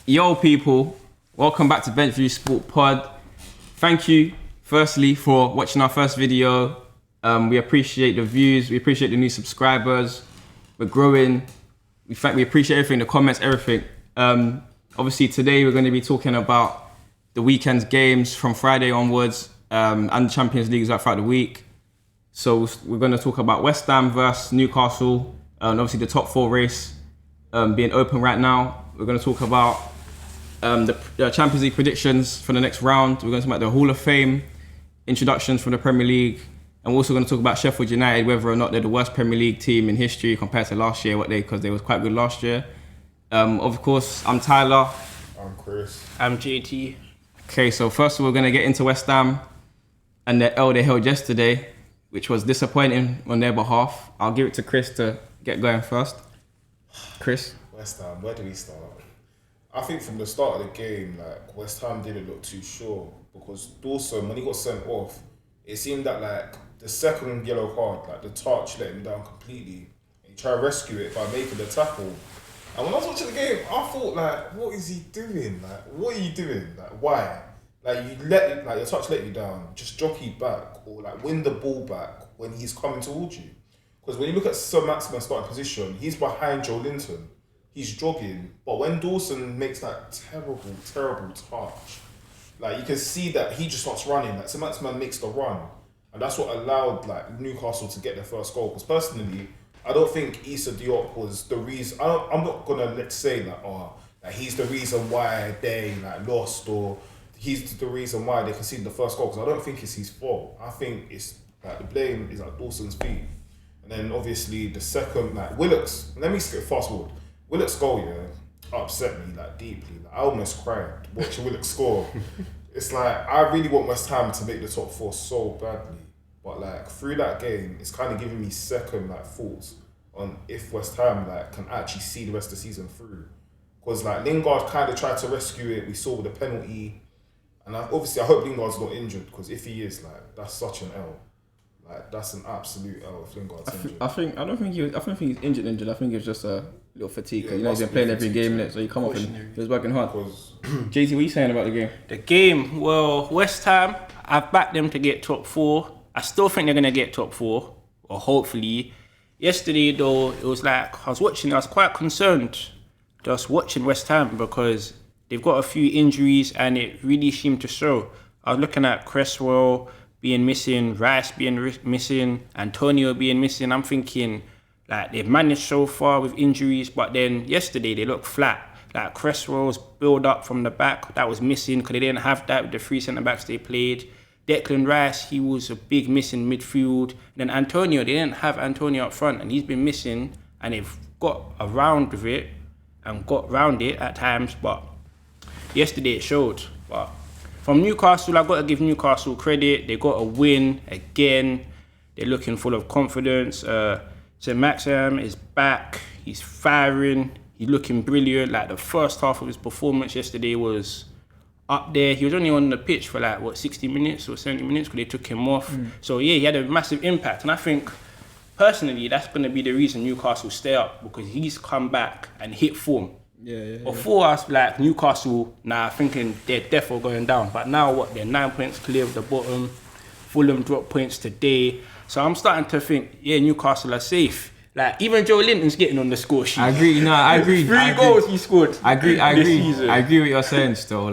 Yo people, welcome back to Benchviews Sport Pod. Thank you firstly for watching our first video. We appreciate the views, we appreciate the new subscribers. We're growing. In fact, we appreciate everything, the comments, everything. Obviously today we're going to be talking about the weekend's games from Friday onwards and the Champions League throughout the week. So we're going to talk about West Ham versus Newcastle, and obviously the top four race being open right now. We're going to talk about the Champions League predictions for the next round. We're going to talk about the Hall of Fame introductions from the Premier League. And we're also going to talk about Sheffield United, whether or not they're the worst Premier League team in history compared to last year, because they was quite good last year. Of course, I'm Tyler. I'm Chris. I'm JayT. Okay, so first of all, we're going to get into West Ham and the L they held yesterday, which was disappointing on their behalf. I'll give it to Chris to get going first. Chris? West Ham, where do we start? I think from the start of the game, West Ham didn't look too sure, because Dawson, when he got sent off, it seemed that the second yellow card, the touch let him down completely. He tried to rescue it by making the tackle. And when I was watching the game, I thought, what is he doing? What are you doing? Why? Your touch let you down. Just jockey back or win the ball back when he's coming towards you. Because when you look at Sir Maximin's starting position, he's behind Joe Linton. He's jogging. But when Dawson makes that terrible, terrible touch, you can see that he just starts running. Sir Maximin makes the run. And that's what allowed Newcastle to get their first goal. Because personally, I don't think Issa Diop was the reason. I'm not going to say that he's the reason why they lost, or he's the reason why they conceded the first goal. Because I don't think it's his fault. I think it's the blame is at Dawson's feet. And then obviously the second, Willock's, let me fast forward. Willock's goal, upset me deeply. I almost cried watching Willock score. It's I really want West Ham to make the top four so badly. But through that game, it's kind of giving me second thoughts on if West Ham can actually see the rest of the season through. Because Lingard kind of tried to rescue it. We saw with the penalty. And obviously I hope Lingard's not injured, because if he is, that's such an L. That's an absolute L if Lingard's injured. I don't think he's injured. I think it's just a little fatigue. Yeah, he's been playing every game, so you come off and he was working hard. JayT, what are you saying about the game? The game, well, West Ham, I've backed them to get top four. I still think they're going to get top four, or hopefully. Yesterday, though, it was I was quite concerned just watching West Ham, because they've got a few injuries and it really seemed to show. I was looking at Cresswell being missing, Rice being missing, Antonio being missing. I'm thinking, they've managed so far with injuries, but then yesterday they looked flat. Cresswell's build up from the back, that was missing, because they didn't have that with the three centre-backs they played. Declan Rice, he was a big miss in midfield. And then Antonio, they didn't have Antonio up front, and he's been missing, and they've got around with it and got round it at times, but yesterday it showed. But from Newcastle, I've got to give Newcastle credit. They got a win again. They're looking full of confidence. St. Maxim is back. He's firing. He's looking brilliant. The first half of his performance yesterday was up there. He was only on the pitch for 60 minutes or 70 minutes, because they took him off. So yeah, he had a massive impact. And I think, personally, that's going to be the reason Newcastle stay up, because he's come back and hit form. Before us, Newcastle, thinking they're definitely going down. But now they're 9 points clear of the bottom. Fulham dropped points today. So I'm starting to think, Newcastle are safe. Even Joe Linton's getting on the score sheet. I agree. Three goals he scored. I agree. Season. I agree with what you're saying still.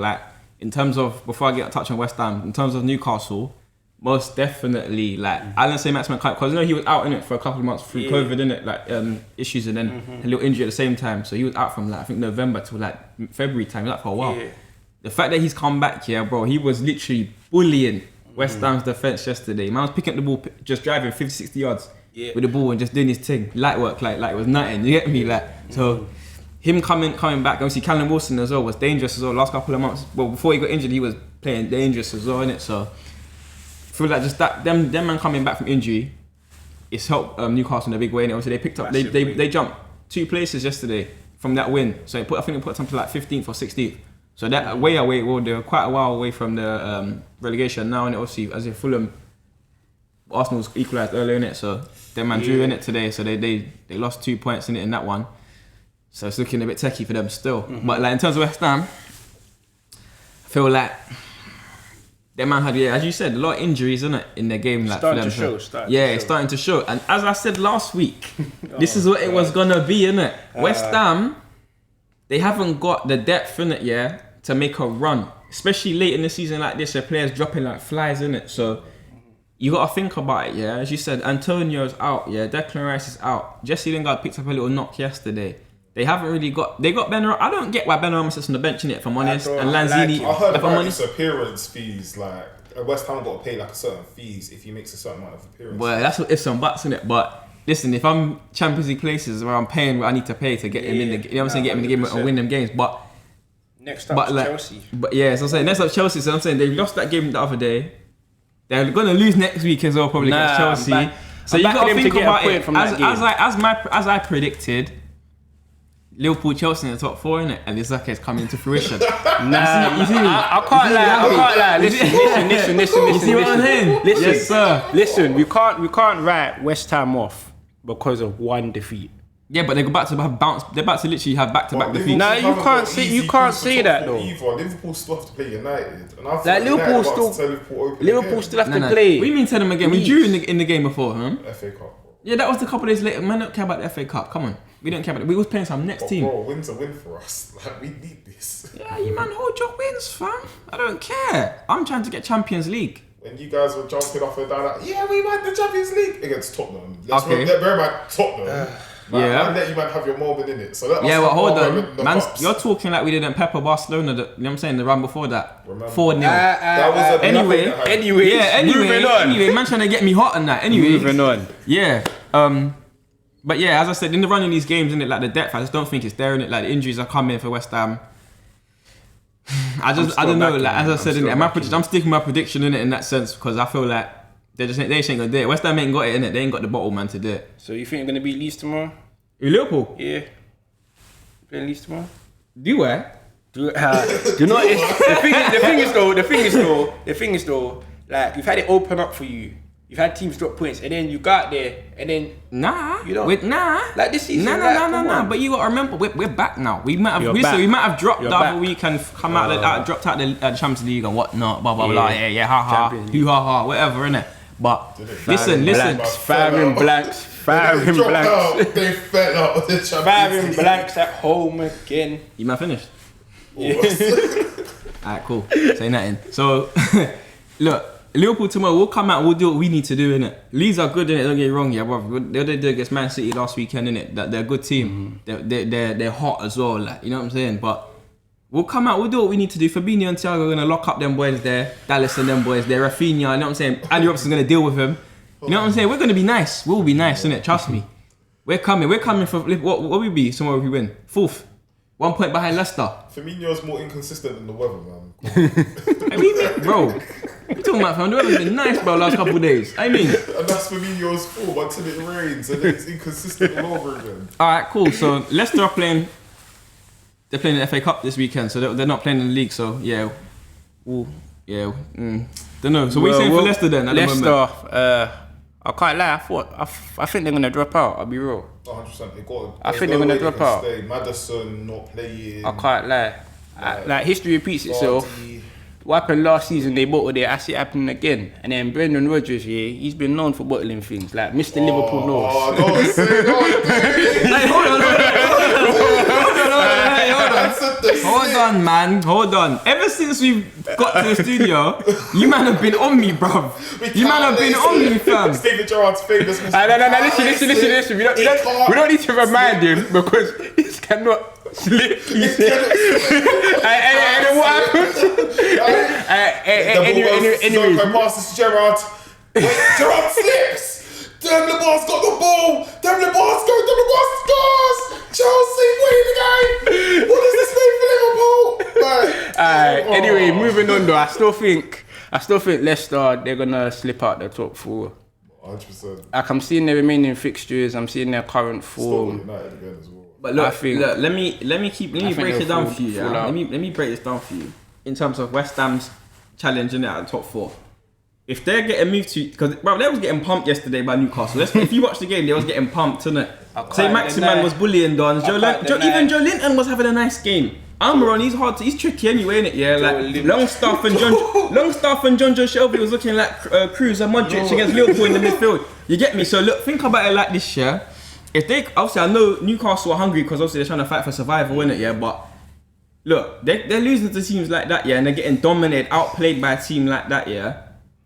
In terms of, before I get a touch on West Ham, in terms of Newcastle, most definitely, Alan St. Maximin, because he was out in it for a couple of months through COVID, innit, issues, and then a little injury at the same time. So he was out from I think November to February time, for a while. Yeah. The fact that he's come back here, bro, he was literally bullying West Ham's defence yesterday. Man was picking up the ball, just driving 50, 60 yards with the ball and just doing his thing. Light work, it was nothing, you get me? So him coming back, obviously Callum Wilson as well was dangerous as well. Last couple of months, well, before he got injured, he was playing dangerous as well, innit? So I feel just that them man coming back from injury, it's helped Newcastle in a big way. And obviously they picked up, they jumped 2 places yesterday from that win. So I think they put something 15th or 16th. So that way away, well, they're quite a while away from the relegation now. And obviously, as if Fulham, Arsenal's equalised earlier in it, so their man drew in it today. So they lost 2 points in it in that one. So it's looking a bit techie for them still. But like in terms of West Ham, I feel like their man had, as you said, a lot of injuries, isn't it, in their game. Like, Starting for to them. show. It's starting to show. And as I said last week, this is what it was gonna be, innit? West Ham, they haven't got the depth in it, to make a run. Especially late in the season like this, where players dropping like flies, innit? So you gotta think about it, As you said, Antonio's out, Declan Rice is out. Jesse Lingard picked up a little knock yesterday. They haven't really got. They got Ben. I don't get why Ben Ramos is on the bench in it. If I'm honest, and Lanzini. I heard if I'm about honest, his appearance fees. Like West Ham got to pay like a certain fees if he makes a certain amount of appearances. well, that's what ifs and buts in it. But listen, if I'm Champions League places where I'm paying what I need to pay to get him in the, you know what I'm saying, get him in the game and win them games. But Next up, Chelsea. But so I'm saying next up Chelsea. So I'm saying they lost that game the other day. They're gonna lose next week as well, probably against Chelsea. So you gotta think about it. As I predicted. Liverpool, Chelsea in the top 4, innit? And this is coming to fruition. I can't lie. Listen. You see what I'm saying? Listen, yes, sir. Listen, we can't write West Ham off because of one defeat. Yeah, but they're about to bounce. They're about to literally have back-to-back defeats. No, you can't say that though. Liverpool still have to play United, and I like Liverpool still have to play. What do you mean tell them again? We drew in the game before, huh? FA Cup. Yeah, that was a couple of days later. Man, don't care about the FA Cup. Come on, we don't care about it. We was playing some next team. Bro, win's a win for us. Like, we need this. Yeah, you man, hold your wins, fam. I don't care. I'm trying to get Champions League. When you guys were jumping up and down, like, we won the Champions League against Tottenham. Okay. Bear in mind, Tottenham. Yeah. I let you man have your moment in it. So let us Well, hold on. Man, cups. you're talking like we didn't pepper Barcelona, you know what I'm saying, the run before that. 4-0. That was Anyway, man trying to get me hot on that. Anyway. Moving on. Yeah. But yeah, as I said, in the run of these games, in it, like the depth, I just don't think it's there in it. Like the injuries are coming for West Ham. I don't know. Like as I said, in it, I'm sticking my prediction in it in that sense because I feel like they just ain't gonna do it. West Ham ain't got it in it. They ain't got the bottle man to do it. So you think you're gonna beat Leeds tomorrow? Liverpool? Yeah. Playing Leeds tomorrow? Do where? Do you know? The thing is though, like you've had it open up for you. You've had teams drop points, and then you got there, and then you don't. Like this season. Nah. But you gotta remember, we're back now. We might have dropped the other week and come out, dropped out the Champions League and whatnot. Blah blah blah. Yeah, ha ha, whatever, innit? But listen. Firing blanks. They fell out of the Champions League. Firing blanks at home again. You man finished? Alright, cool. Say nothing. So, look, Liverpool tomorrow, we'll come out, we'll do what we need to do, innit? Leeds are good, innit? Don't get me wrong, bro. They did against Man City last weekend, innit? They're a good team. They're hot as well, like, you know what I'm saying? But we'll come out, we'll do what we need to do. Fabinho and Thiago are going to lock up them boys there. Dallas and them boys there. Rafinha, you know what I'm saying? Andy Robertson's going to deal with him. You know what I'm saying? We're going to be nice. We'll be nice, innit? Trust me. We're coming for, what will we be tomorrow if we win? 4th. 1 point behind Leicester. Firmino's more inconsistent than the weather, man. Bro, you talking about fam? The weather's been nice, bro, last couple of days. And that's Firmino's fault until it rains and then it's inconsistent all over again. Alright, cool. So Leicester are playing. They're playing the FA Cup this weekend, so they're not playing in the league. So yeah, don't know. So what are you saying for Leicester then? Leicester, I can't lie. I think they're gonna drop out. I'll be real. 100%. I think they're gonna drop out. Madison not playing. I can't lie. Like history repeats itself. What happened last season? They bottled it. I see it happening again. And then Brendan Rodgers, he's been known for bottling things. Like Mr. Liverpool knows. Don't say Hey, hold on, man. Hold on. Ever since we got to the studio, you man have been on me, bruv. You man have been on me, fam. Steven Gerrard's famous. No, listen. We don't need to remind him because he cannot slip. And what happened? Anyway, passes to Gerrard. Wait, Gerrard slips. Dem LeBron's got the ball. Dem LeBron scores. Chelsea win the game. What does this mean for Liverpool? Anyway, moving on though, I still think Leicester, they're gonna slip out the top 4. 100%. Like I'm seeing their remaining fixtures, I'm seeing their current form. United again as well. But look, let me break it down for you. Yeah? Let me break this down for you in terms of West Ham's challenge in at the top 4. If they're getting moved to, because they was getting pumped yesterday by Newcastle. If you watch the game, they was getting pumped, innit? St. Maximan was bullying Don. Even Joe Linton was having a nice game. Almiron, he's tricky anyway, innit? Yeah, like Longstaff and John Joe Shelby was looking like Cruz and Modric against Liverpool in the midfield. You get me? So look, think about it like this, yeah. If they, obviously, I know Newcastle are hungry because obviously they're trying to fight for survival, innit? Yeah, but look, they're losing to teams like that, yeah, and they're getting dominated, outplayed by a team like that, yeah.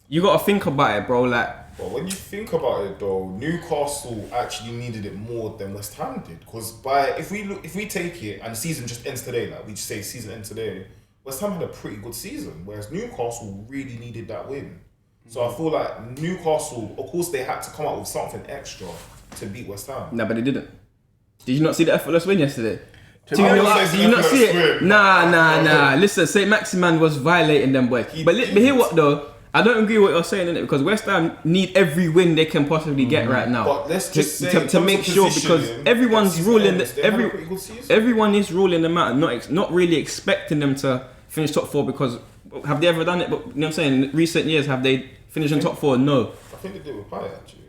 You gotta think about it, bro. Like, but when you think about it, though, Newcastle actually needed it more than West Ham did. Because if we take it and the season just ends today, like we just say season ends today, West Ham had a pretty good season, whereas Newcastle really needed that win. So I feel like Newcastle, of course, they had to come out with something extra to beat West Ham. Nah, but they didn't. Did you not see the effortless win yesterday? Did you I not see it? Nah. Listen, St. Maximan was violating them, boy. But hear what though? I don't agree with what you're saying, innit? Because West Ham need every win they can possibly get right now. But let's just to make sure, because everyone's ruling everyone is ruling them out, not really expecting them to finish top 4. Because have they ever done it? But you know what I'm saying? In recent years, have they finished in top 4? No. I think they did with Payet actually.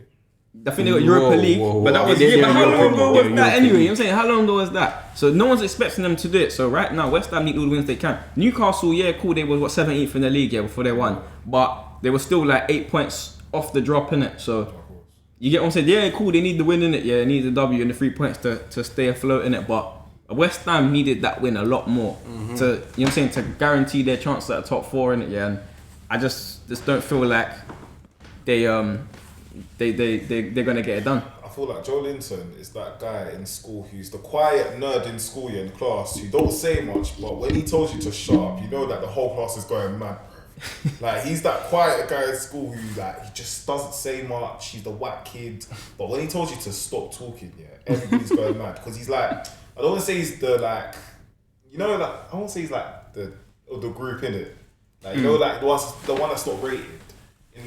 I think they got Europa League, but that was but how long ago was that anyway? You know what I'm saying? How long ago was that? So no one's expecting them to do it. So right now, West Ham need all the wins they can. Newcastle, yeah, cool, they was 17th in the league, yeah, before they won. But they were still like 8 points off the drop, innit? So you get what I'm saying? Yeah, cool, they need the win, innit? Yeah, they need the W and the 3 points to stay afloat, innit? But West Ham needed that win a lot more to, you know what I'm saying, to guarantee their chance at the top 4, innit? Yeah, and I just don't feel like they're gonna get it done. I feel like Joe Linton is that guy in school who's the quiet nerd in school, in class, who don't say much, but when he tells you to shut up, you know that the whole class is going mad. Like, he's that quiet guy in school who, like, he just doesn't say much. He's the whack kid, but when he tells you to stop talking, yeah, everybody's going mad, because he's like, I don't want to say he's the, like, you know, like, I won't say he's like the group in it, like, you know, like the one that's not rated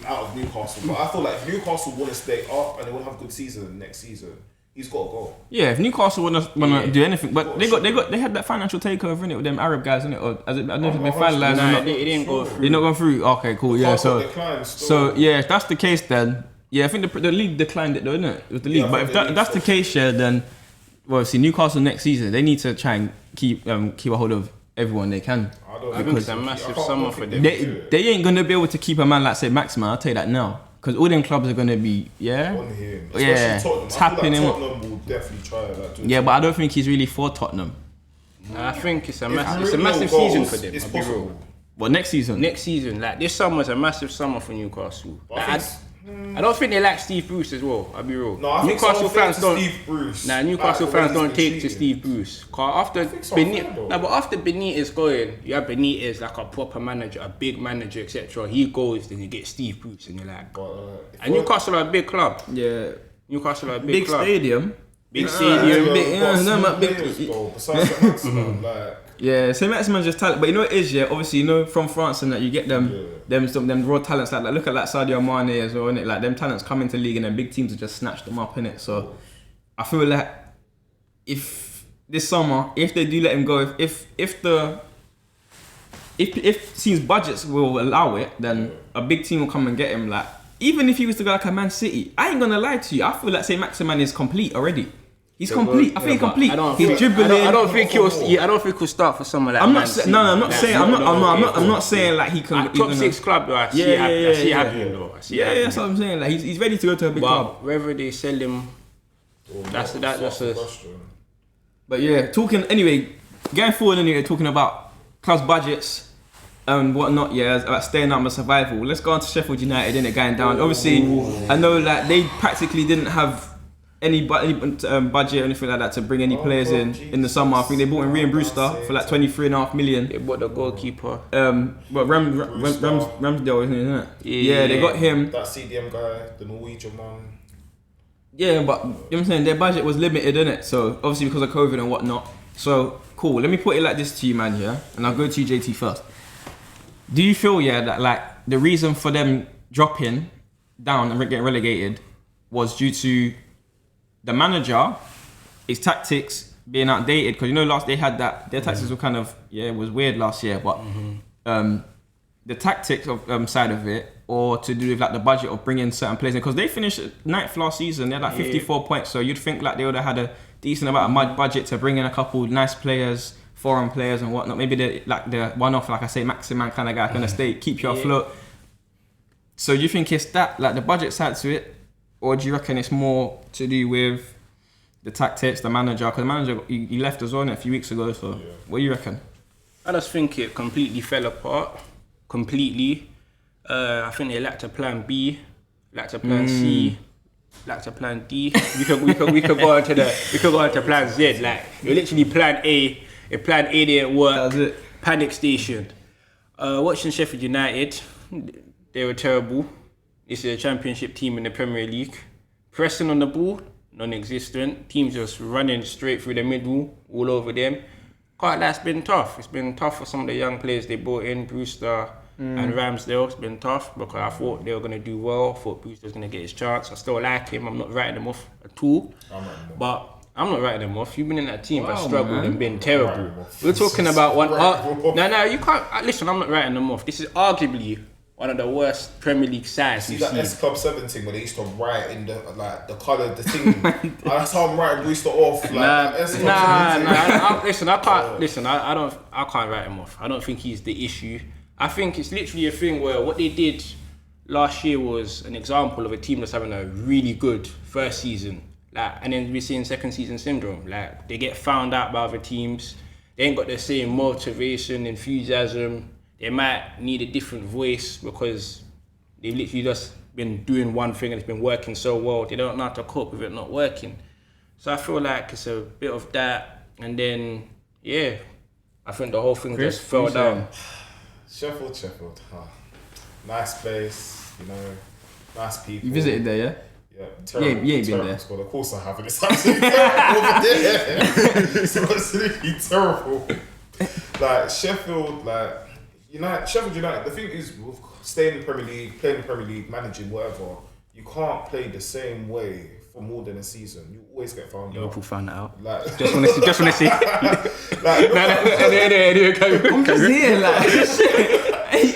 out of Newcastle. But I feel like if Newcastle want to stay up and they want to have a good season next season, he's got to go. Yeah, if Newcastle want to do anything, but they had that financial takeover in it with them Arab guys, in it, or has it? I don't know if it's been finalised. Nah, it didn't go through. They're not going through. Okay, cool. Yeah, so yeah, if that's the case, then yeah, I think the league declined it though, isn't it? It was the league. But if that's the case, yeah, then well, see, Newcastle next season they need to try and keep a hold of everyone they can. I think it's a massive summer for them. They ain't gonna be able to keep a man like St. Maximan. I'll tell you that now, because all them clubs are gonna be on him. Tapping him. Tottenhm will definitely try that. Yeah, but I don't think he's really for Tottenham. I think it's a massive season for them. It's possible. What, next season? Next season, like this summer's a massive summer for Newcastle. I don't think they like Steve Bruce as well. I'll be real. No, I think Newcastle fans don't. Steve Bruce. Nah, Newcastle fans don't take to Steve Bruce. Cause after Benitez going, you have Benitez like a proper manager, a big manager, etc. He goes, then you get Steve Bruce, and you're like, and Newcastle are a big club. Yeah, Newcastle are a big club. Stadium. Big stadium. Yeah, St. Maximan's just talent, but you know what it is, yeah. Obviously, you know, from France and that you get them raw talents like look at like Sadio Mane as well, innit? Like them talents come into league and then big teams will just snatch them up, innit? So I feel like if this summer, if they do let him go, if teams' budgets will allow it, then a big team will come and get him. Like even if he was to go like a Man City, I ain't gonna lie to you, I feel like St. Maximan is complete already. He's complete. I think he's complete. He's dribbling. I don't think he'll start for someone like. I'm not saying like he can. Top 6 club though. I see happening though. That's what I'm saying. Like he's ready to go to a big club. Whether they sell him, that's a question. But yeah, going forward anyway, talking about clubs' budgets and whatnot. Yeah, about staying up and survival. Let's go on to Sheffield United. Innit, going down. Obviously, I know like they practically didn't have any budget or anything like that to bring any players in the summer. I think they bought in Ryan Brewster for like 23.5 million. They bought the goalkeeper. But Ramsdale, isn't it? Yeah, they got him. That CDM guy, the Norwegian man. Yeah, but you know what I'm saying, their budget was limited, innit? So obviously because of COVID and whatnot. So cool. Let me put it like this to you, man. Yeah, and I'll go to you, JT, first. Do you feel that like the reason for them dropping down and getting relegated was due to the manager, his tactics being outdated? Because you know last they had that their tactics were kind of it was weird last year, but the the tactics of side of it, or to do with like the budget of bringing certain players in? Because they finished ninth last season, they had like 54 points, so you'd think like they would have had a decent amount of budget to bring in a couple nice players, foreign players and whatnot. Maybe the one-off, like I say, Maximan kind of guy, gonna stay, keep you afloat. So you think it's that, like the budget side to it, or do you reckon it's more to do with the tactics, the manager? Because the manager, he left us on it a few weeks ago, so what do you reckon? I just think it completely fell apart. Completely. I think they lacked a plan B, lacked a plan C, lacked a plan D. We could go on to plan Z. Like you're literally plan A. If plan A didn't work, That's it. panic station. Watching Sheffield United, they were terrible. This is a championship team in the Premier League. Pressing on the ball, non-existent. Teams just running straight through the middle, all over them. Quite that's been tough. It's been tough for some of the young players they brought in, Brewster and Ramsdale. It's been tough because I thought they were going to do well. I thought Brewster was going to get his chance. I still like him. I'm not writing them off at all. But I'm not writing them off. You've been in that team, but struggled and been terrible. We're talking about one. No, you can't. Listen, I'm not writing them off. This is arguably one of the worst Premier League sides See we've that seen. S Club 17 where they used to write in the the colour, the thing. That's how I'm writing Brewster off. Like, S Club 17. I can't write him off. I don't think he's the issue. I think it's literally a thing where what they did last year was an example of a team that's having a really good first season. Like, and then we're seeing second season syndrome. Like, they get found out by other teams. They ain't got the same motivation, enthusiasm. They might need a different voice because they've literally just been doing one thing and it's been working so well. They don't know how to cope with it not working. So I feel like it's a bit of that. And then, I think the whole thing just fell down. Sheffield. Nice place, nice people. You visited there, yeah? Yeah, terrible. You ain't been there. Squad. Of course I haven't. It's absolutely terrible over there. It's absolutely terrible. Like Sheffield, Sheffield United. The thing is, with staying in the Premier League, playing in the Premier League, managing whatever, you can't play the same way for more than a season. You always get found out. Liverpool found that out. Like, Just want to see. I'm just here,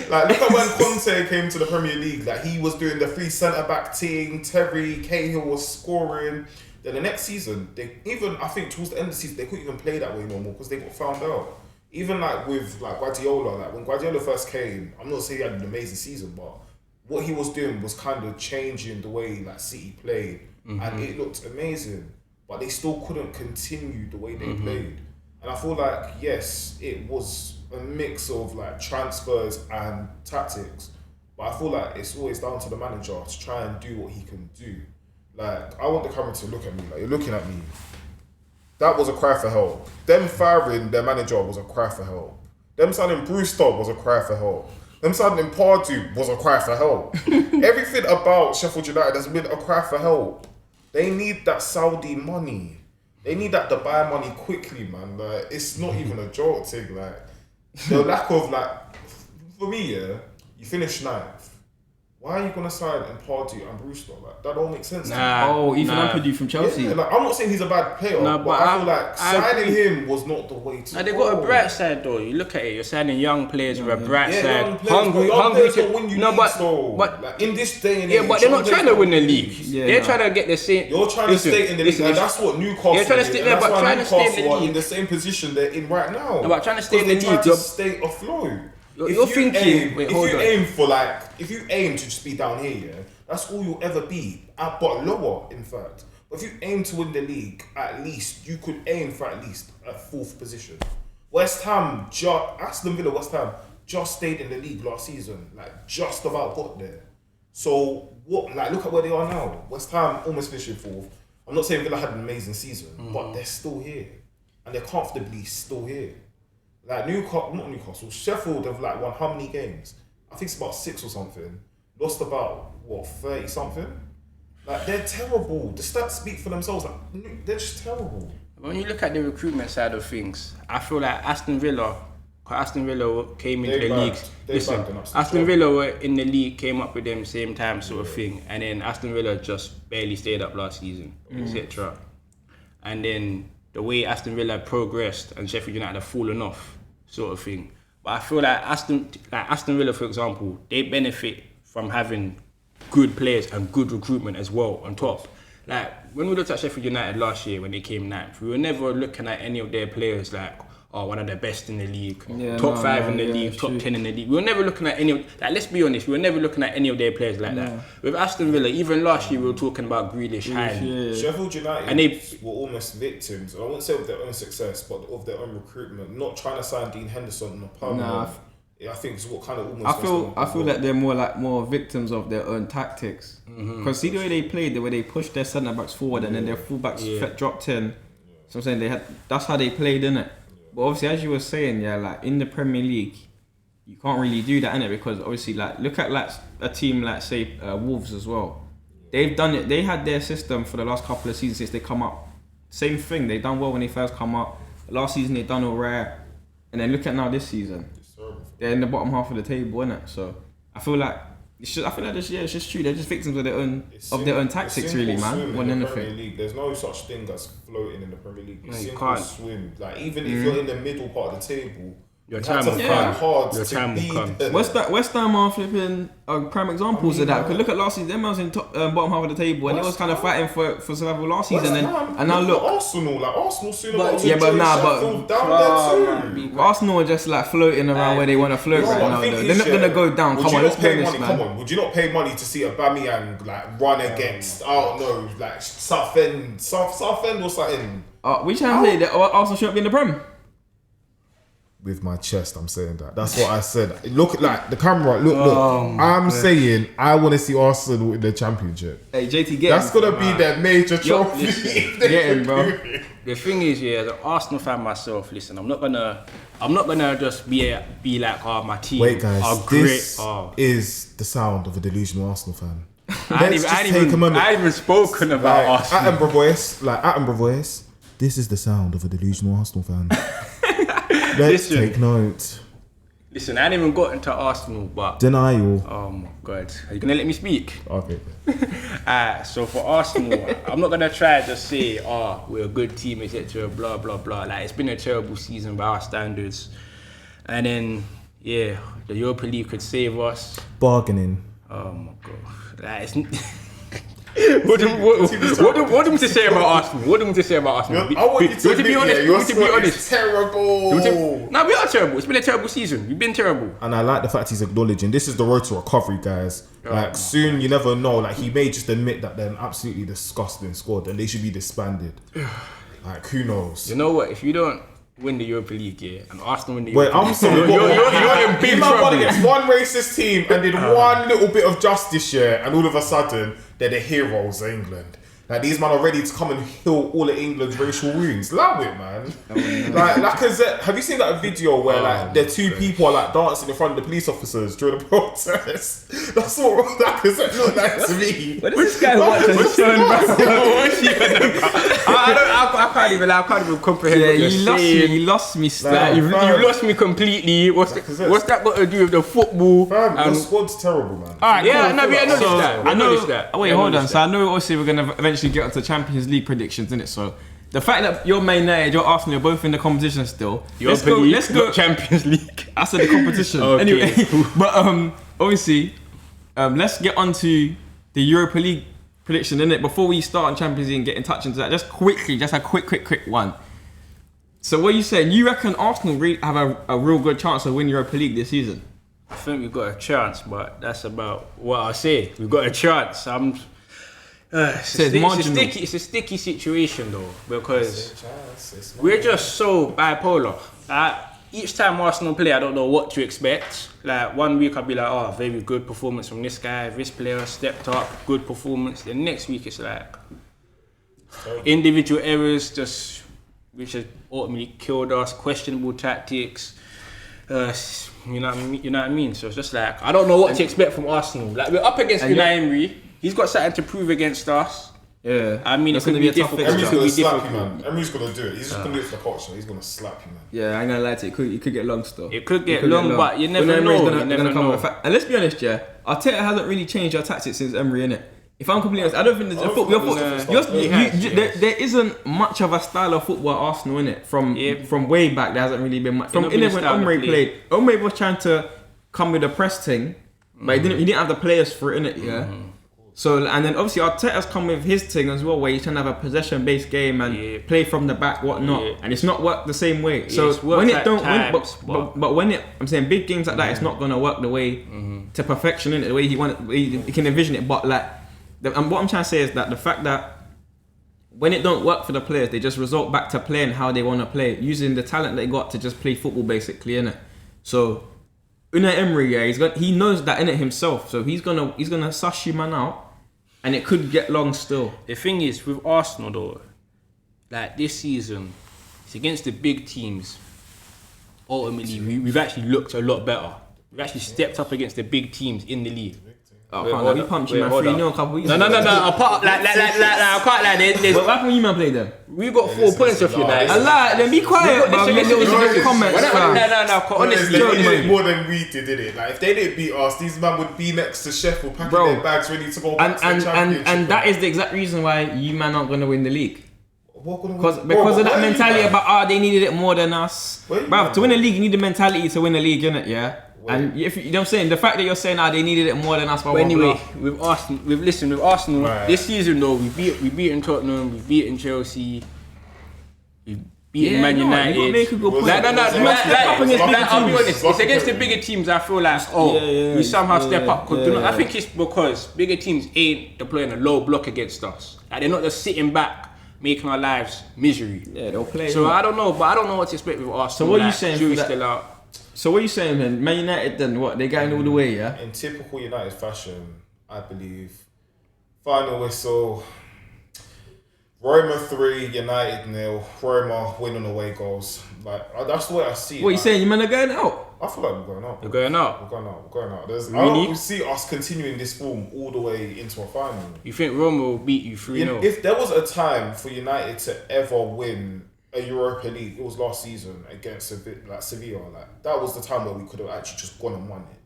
like, look at when Conte came to the Premier League. Like, he was doing the 3 centre-back team. Terry, Cahill was scoring. Then the next season, I think towards the end of the season, they couldn't even play that way no more because they got found out. Even like with like Guardiola, like when Guardiola first came, I'm not saying he had an amazing season, but what he was doing was kind of changing the way like City played, and it looked amazing. But they still couldn't continue the way they played. And I feel like, yes, it was a mix of like transfers and tactics, but I feel like it's always down to the manager to try and do what he can do. Like, I want the camera to look at me, like you're looking at me. That was a cry for help. Them firing their manager was a cry for help. Them signing Brewster was a cry for help. Them signing Pardew was a cry for help. Everything about Sheffield United has been a cry for help. They need that Saudi money. They need that Dubai money quickly, man. Like, it's not even a joke thing. Like, the lack of for me, you finish 9th. Why are you gonna sign Pardew and Brewster? Like, that don't make sense. Ethan Ampadu from Chelsea. Yeah, like, I'm not saying he's a bad player, but I feel like signing him was not the way to go. They got a bright side though. You look at it, you're signing young players with a bright side. Hungry to win you leagues, but like, in this day and age, but they're not trying to win the league. They're trying to get the same. You're trying to stay in the league, and that's what Newcastle. They're trying to stay there, but trying to stay in the league. In the same position they're in right now. No, but trying to stay in the league, to stay afloat. You're thinking. If you aim to just be down here, that's all you'll ever be, but lower, in fact. But if you aim to win the league, at least you could aim for at least a 4th position. Aston Villa, West Ham just stayed in the league last season, like just about got there. So what? Like, look at where they are now. West Ham almost finishing 4th. I'm not saying Villa had an amazing season, but they're still here, and they're comfortably still here. Like Newcastle, Sheffield have like won how many games? I think it's about 6 or something. Lost about 30 something. Like, they're terrible. The stats speak for themselves. Like, they're just terrible. When you look at the recruitment side of things, I feel like Aston Villa came into the league. Listen, Aston Villa were in the league, came up with them same time sort of thing, and then Aston Villa just barely stayed up last season, etc. And then the way Aston Villa progressed and Sheffield United have fallen off, sort of thing. But I feel like Aston Villa, for example, they benefit from having good players and good recruitment as well on top. Like when we looked at Sheffield United last year when they came ninth, we were never looking at any of their players like one of the best in the league, top 5 in the league, top 10 in the league. We were never looking at any of, like, let's be honest, we were never looking at any of their players like that. With Aston Villa, even last year we were talking about Grealish, highly. Sheffield United and they were almost victims, I won't say of their own success, but of their own recruitment, not trying to sign Dean Henderson on a permanent. I think it's what kind of almost. I feel like they're more victims of their own tactics. Because see the way they played, the way they pushed their centre backs forward and then their full backs dropped in. So I'm saying that's how they played, innit? But obviously, as you were saying, like in the Premier League, you can't really do that, innit? Because obviously, like look at like a team like say Wolves as well. They've done it. They had their system for the last couple of seasons since they come up. Same thing. They done well when they first come up. Last season they done alright, and then look at now this season. They're in the bottom half of the table, innit? So I feel like it's just true. They're just victims of their own tactics, really, man. In the Premier League, there's no such thing as floating in the Premier League. It's simple swim. Like even if you're in the middle part of the table, your time will come. West Ham are flipping prime examples of that. Because look at last season, them was in top, bottom half of the table, and they was kind of fighting for survival last season. And now look, Arsenal soon. Arsenal are just like floating around where they want to float right now. They're not gonna go down. Come on, let's be honest, man. Come on, would you not pay money to see Aubameyang like run against? I don't know, like Southend or something. We trying to say that Arsenal shouldn't be in the Prem. With my chest, I'm saying that. That's what I said. Look, like the camera. Look. I'm saying I want to see Arsenal in the Championship. Hey, JayT, get that's gonna be their major trophy. Get him, bro. The thing is, as an Arsenal fan myself, listen, I'm not gonna just be like, my team. Wait, guys, are great. This is the sound of a delusional Arsenal fan. I ain't even spoken about Arsenal. Attenborough voice. This is the sound of a delusional Arsenal fan. Let's take note. Listen, I ain't even got into Arsenal, but denial. Oh my God, are you gonna let me speak? Okay. So for Arsenal, I'm not gonna try to just say, we're a good team, etc. Blah blah blah. Like it's been a terrible season by our standards, and then the Europa League could save us. Bargaining. Oh my God, like it's. What do you to say about Arsenal? What do you to say about Arsenal? I want you to be honest. It's terrible. No, we are terrible. It's been a terrible season. We've been terrible. And I like the fact he's acknowledging this is the road to recovery, guys. Like soon, you never know. Like he may just admit that they're an absolutely disgusting squad and they should be disbanded. Like who knows? You know what? If you don't win the Europa League, and Arsenal win the Europa League. I'm sorry. You're in big trouble. Won against one racist team and did one little bit of justice here, and all of a sudden they're the heroes of England. Like these men are ready to come and heal all of England's racial wounds. Allow it, man. Like have you seen that video where like the two people are like dancing in front of the police officers during the protest? That's what Lacazette looked like to me. What is this guy watching? I can't even comprehend what you're saying. You lost me. You lost me completely. What's that got to do with the football? The squad's terrible, man. Alright, I noticed that. Wait, hold on. So I know obviously we're gonna eventually get onto Champions League predictions, innit? So the fact that you're Man United, you're Arsenal, you're both in the competition still. Let's go Champions League. I said the competition. Anyway, but obviously, let's get onto the Europa League prediction, innit? Before we start on Champions League and get in touch into that, just a quick one. So what are you saying? You reckon Arsenal have a real good chance of winning Europa League this season? I think we've got a chance, but that's about what I say. We've got a chance. It's a sticky situation though, because we're just so bipolar. Each time Arsenal play, I don't know what to expect. Like 1 week I'll be like, very good performance from this guy, this player stepped up, good performance. The next week it's like individual errors which has ultimately killed us, questionable tactics. You know what I mean? So it's just like I don't know what to expect from Arsenal. Like we're up against Unai Emery. He's got something to prove against us. Yeah. I mean, it's going to be difficult. Emery's going to slap you, man. Emery's going to do it. He's just going to do it for the culture. He's going to slap you, man. Yeah, I ain't going to lie to you. It could get long still. It could get long, but you never know. And let's be honest, Arteta hasn't really changed our tactics since Emery, innit? If I'm completely honest, I don't think there's there isn't much of a style of football at Arsenal in it from way back. There hasn't really been much. From when Omri played, Omri was trying to come with a press thing, but he didn't have the players for it in it. Yeah. So and then obviously Arteta's come with his thing as well, where he's trying to have a possession-based game and play from the back, whatnot, and it's not worked the same way. So when it don't, but when it, I'm saying big games like that, it's not gonna work the way to perfection in it, the way he can envision it. But like, and what I'm trying to say is that the fact that when it don't work for the players, they just resort back to playing how they want to play, using the talent they got to just play football basically, innit? So Unai Emery, he knows that in it himself, so he's gonna suss you man out, and it could get long still. The thing is with Arsenal though, like this season, it's against the big teams. Ultimately, we've actually looked a lot better. We've actually stepped up against the big teams in the league. We pumped you man 3-0 a couple weeks ago. No. Apart I can't lie. What happened when you man played them? We got 4 points off you guys. I lie. Then be quiet. Comments. No. Honestly, they did more than we did it. Like if they didn't beat us, these men would be next to Sheffield, packing their bags, ready to go back to the championship. And that is the exact reason why you man aren't gonna win the league. Because of that mentality about they needed it more than us. Bruv, to win the league, you need the mentality to win the league, innit? Yeah. And if you know what I'm saying, the fact that you're saying they needed it more than us. But anyway, with Arsenal, this season though, we've beaten Tottenham, we've beaten Chelsea, we've beaten Man United. You make a good point. I'll be honest, it's against the bigger teams. I feel like we somehow step up. I think it's because bigger teams ain't deploying a low block against us. Like they're not just sitting back, making our lives misery. Yeah, they'll play. So I don't know what to expect with Arsenal. So what are you saying? Jury's still out. So what are you saying, man? Man United then what? They're going all the way, yeah? In typical United fashion, I believe, final whistle, Roma 3, United 0, Roma winning away goals. Like that's the way I see it. What are you saying? You man are going out? I feel like we're going out. You're going out? We're going out. I don't see us continuing this form all the way into a final. You think Roma will beat you 3-0? If there was a time for United to ever win a Europa League, it was last season against Sevilla. Like that was the time where we could have actually just gone and won it.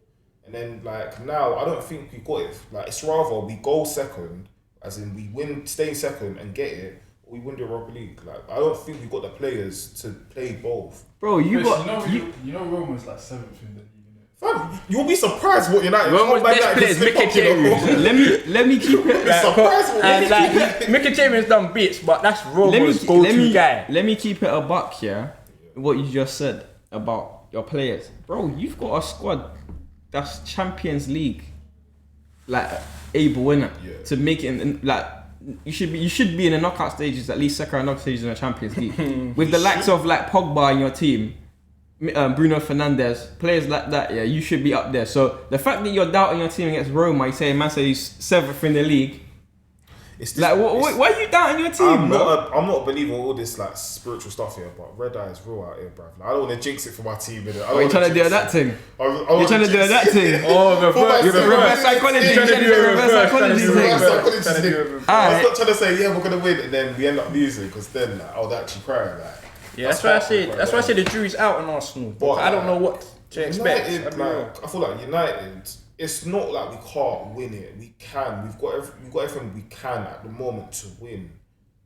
And then like now, I don't think we got it. Like it's rather we go second, as in we win, stay in second and get it, or we win the Europa League. Like I don't think we got the players to play both. Bro, you know Roma's like 7th in the league. Fam, you'll be surprised what United. Roma's best player is Mkhitaryan. Let me keep it. Mkhitaryan's done bits, but that's Roma's go-to guy. Let me keep it a buck, yeah. What you just said about your players, bro. You've got a squad that's Champions League, like able winner to make it. You should be in the knockout stages, at least second knockout stages in the Champions League, with the likes of like Pogba in your team. Bruno Fernandes, players like that, yeah, you should be up there. So the fact that you're doubting your team against Roma, you say man says he's 7th in the league. Why are you doubting your team, I'm not a believer in all this like spiritual stuff here, but red eye is real out here, bruv. Like, I don't want to jinx it for my team. You're trying to do that thing. You're trying to do that thing. Oh, reverse psychology. You're trying to do a reverse psychology thing. I was not trying to say we're gonna win, and then we end up losing, because then I would actually cry. Like, yeah, that's why I say the jury's out on Arsenal. But I don't know what to expect. I feel like United, it's not like we can't win it. We can. We've got everything we can at the moment to win.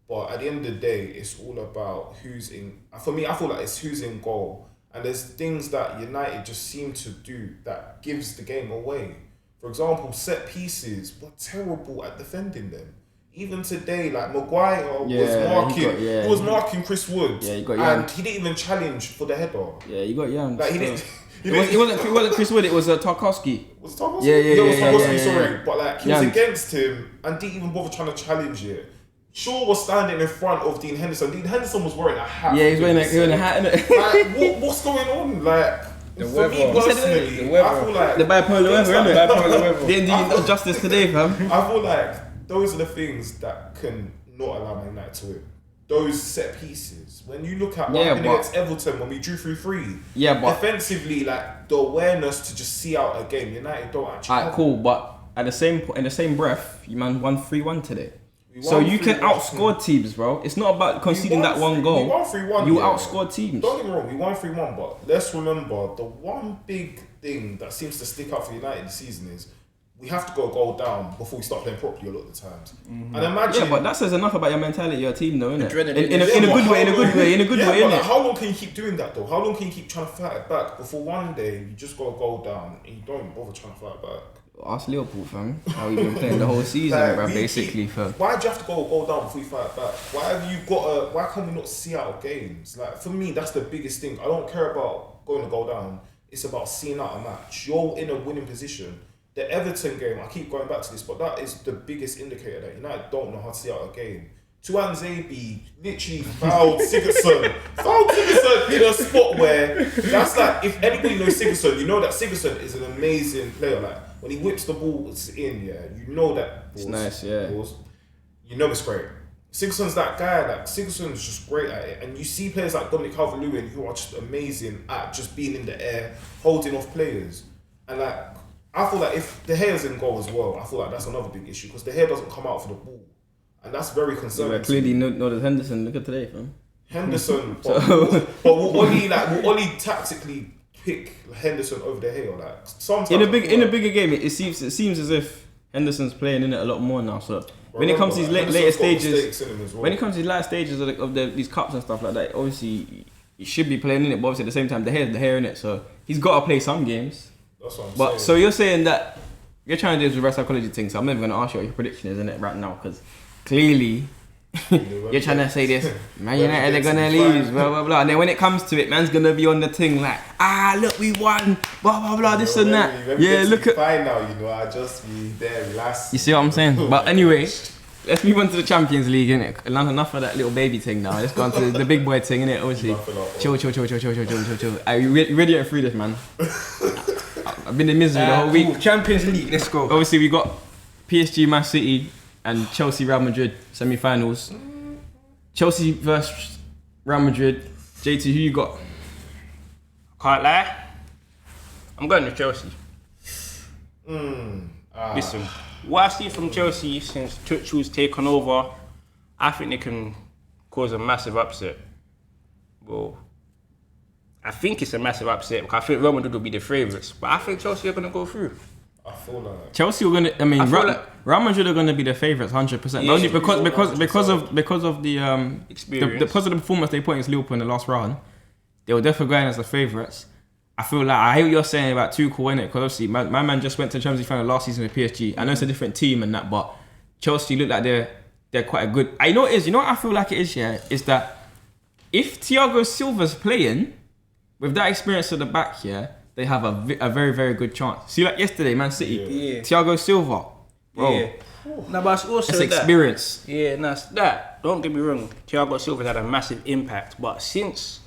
But at the end of the day, it's all about who's in. For me, I feel like it's who's in goal. And there's things that United just seem to do that gives the game away. For example, set pieces. We're terrible at defending them. Even today, like Maguire was marking Chris Wood, he got and he didn't even challenge for the header. Yeah, he got young. Like he didn't. It wasn't Chris Wood. It was Tarkowski. Was it Tarkowski? Yeah. It was Tarkowski. Sorry, but like he was against him and didn't even bother trying to challenge it. Shaw was standing in front of Dean Henderson. Dean Henderson was wearing a hat. Yeah, he's wearing a hat. Like, what's going on? Like. The for me personally, I feel like the bipolar weather, isn't it? Bipolar weather. Didn't do you justice today, fam. I feel like those are the things that can not allow Man United to win. Those set pieces. When you look at what happened against Everton when we drew 3-3, but defensively, like the awareness to just see out a game, United don't actually. Alright, cool, but in the same breath, you man won 3-1 today. So you can outscore teams, bro. It's not about conceding that one goal. We won 3-1. You outscored teams. Don't get me wrong, we won 3-1, but let's remember the one big thing that seems to stick out for United this season is we have to go a goal down before we start playing properly a lot of the times. And imagine... Yeah, but that says enough about your mentality, your team, though, innit? Adrenaline. In a good way, but innit? how long can you keep doing that, though? How long can you keep trying to fight it back before one day you just got a goal down and you don't bother trying to fight it back? Ask Liverpool, fam. How you been playing the whole season, bro, basically, fam. Why do you have to go down before you fight it back? Why can't we not see out of games? Like, for me, that's the biggest thing. I don't care about going to go down. It's about seeing out a match. You're in a winning position. The Everton game, I keep going back to this, but that is the biggest indicator that United don't know how to see out a game. Tuan Zabi literally fouled Sigurdsson in a spot where that's like, if anybody knows Sigurdsson, you know that Sigurdsson is an amazing player. Like, when he whips the balls in, yeah, you know that It's nice, yeah. You know it's great. Sigurdsson's that guy. Like, Sigurdsson's just great at it, and you see players like Dominic Calvert-Lewin who are just amazing at just being in the air, holding off players, and like. I feel like if De Gea's in goal as well, I feel like that's another big issue because De Gea doesn't come out for the ball, and that's very concerning. Yeah, clearly, noticed Henderson. Look at today, fam. Henderson, but will Oli tactically pick Henderson over De Gea? Like sometimes in a bigger game, it seems as if Henderson's playing in it a lot more now. So when it comes to these later stages, of these cups and stuff like that, obviously he should be playing in it. But obviously at the same time, De Gea in it, so he's got to play some games. That's what I'm saying. But so you're saying that you're trying to do this reverse psychology thing. So I'm never going to ask you what your prediction is, innit, right now, because clearly you're trying to say this. Man United are gonna lose, blah blah blah. And then when it comes to it, man's gonna be on the thing like, look, we won, blah blah blah, this and that. Yeah, look at. Fine now, you know. I just be there, relax. You see what I'm saying? But anyway, let's move on to the Champions League, innit? Enough of that little baby thing now. Let's go on to the big boy thing, innit? Obviously, chill. Are you ready to get through this, man? I've been in misery the whole week. Champions League, let's go. Obviously, we got PSG, Man City, and Chelsea, Real Madrid semi-finals. Chelsea versus Real Madrid. JayT, who you got? Can't lie, I'm going to Chelsea. Listen, what I've seen from Chelsea since Tuchel's taken over, I think they can cause a massive upset. Well, I think it's a massive upset because I think Real Madrid will be the favourites, but I think Chelsea are going to go through. I feel like Chelsea are going to. I mean, Real Madrid are going to be the favourites, 100%. Yeah, only because of the Experience. because of the performance they put against Liverpool in the last round, they were definitely going as the favourites. I feel like I hear what you're saying about Tuchel, innit? Because obviously my man just went to the Champions League final last season with PSG. I know it's a different team and that, but Chelsea look like they're quite a good. I know it is. You know what I feel like it is. Yeah, is that if Thiago Silva's playing with that experience at the back here, they have a very, very good chance. See, like yesterday, Man City, Thiago Silva, bro. Yeah. No, but it's also it's experience. Yeah, no, it's that. Don't get me wrong. Thiago Silva's had a massive impact, but since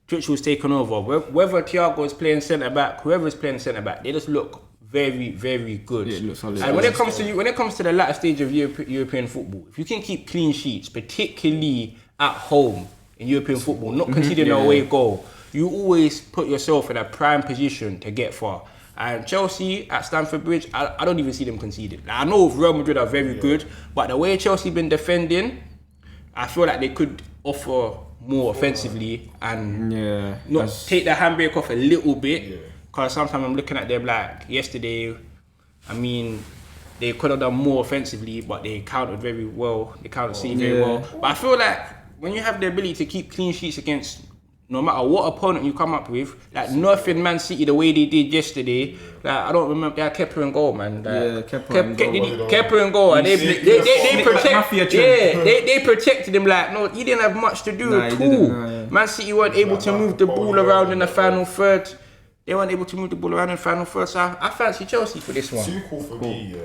Tuchel's taken over, whether Thiago is playing centre back, whoever is playing centre back, they just look very, very good. Yeah, it looks solid. And when it comes to the latter stage of European football, if you can keep clean sheets, particularly at home in European football, not conceding an away goal, you always put yourself in a prime position to get far. And Chelsea at Stamford Bridge, I don't even see them conceding. Like, I know Real Madrid are very good, but the way Chelsea been defending, I feel like they could offer more offensively and not take the handbrake off a little bit. Because sometimes I'm looking at them like yesterday, I mean, they could have done more offensively, but they countered very well. They countered City very well. But I feel like when you have the ability to keep clean sheets against no matter what opponent you come up with, like nothing Man City the way they did yesterday. Like I don't remember, they had Kepa in goal, man. Like, Kepa in goal, and they protected him. Like no, he didn't have much to do at all. Man City weren't able to move the ball around in the final third. They weren't able to move the ball around in the final third. So I fancy Chelsea for this one. Too cool for me.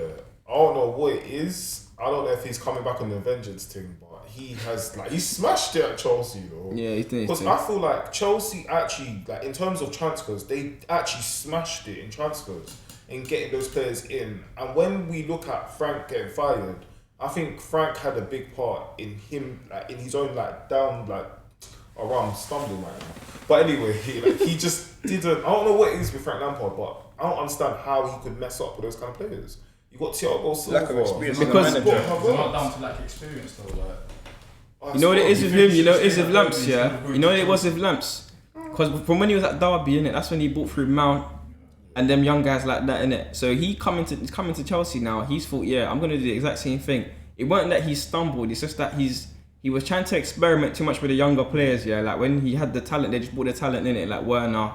I don't know what it is. I don't know if he's coming back on the vengeance thing, but he smashed it at Chelsea though. Yeah, he did. Because I feel like Chelsea actually, like in terms of transfers, they actually smashed it in transfers in getting those players in. And when we look at Frank getting fired, I think Frank had a big part in him, like in his own down around stumbling right now. But anyway, he just didn't. I don't know what it is with Frank Lampard, but I don't understand how he could mess up with those kind of players. You got Thiago Silva. Lack of experience. Because it's not down to lack of experience though. Like, you know what it is with him? You know it is with Lamps, yeah? You know what it was with Lamps? Because from when he was at Derby, innit, that's when he brought through Mount. and them young guys like that, innit? So he's coming to Chelsea now. He's thought, yeah, I'm gonna do the exact same thing. It wasn't that he stumbled. It's just that he was trying to experiment too much with the younger players. Yeah, like when he had the talent, they just brought the talent in it, like Werner,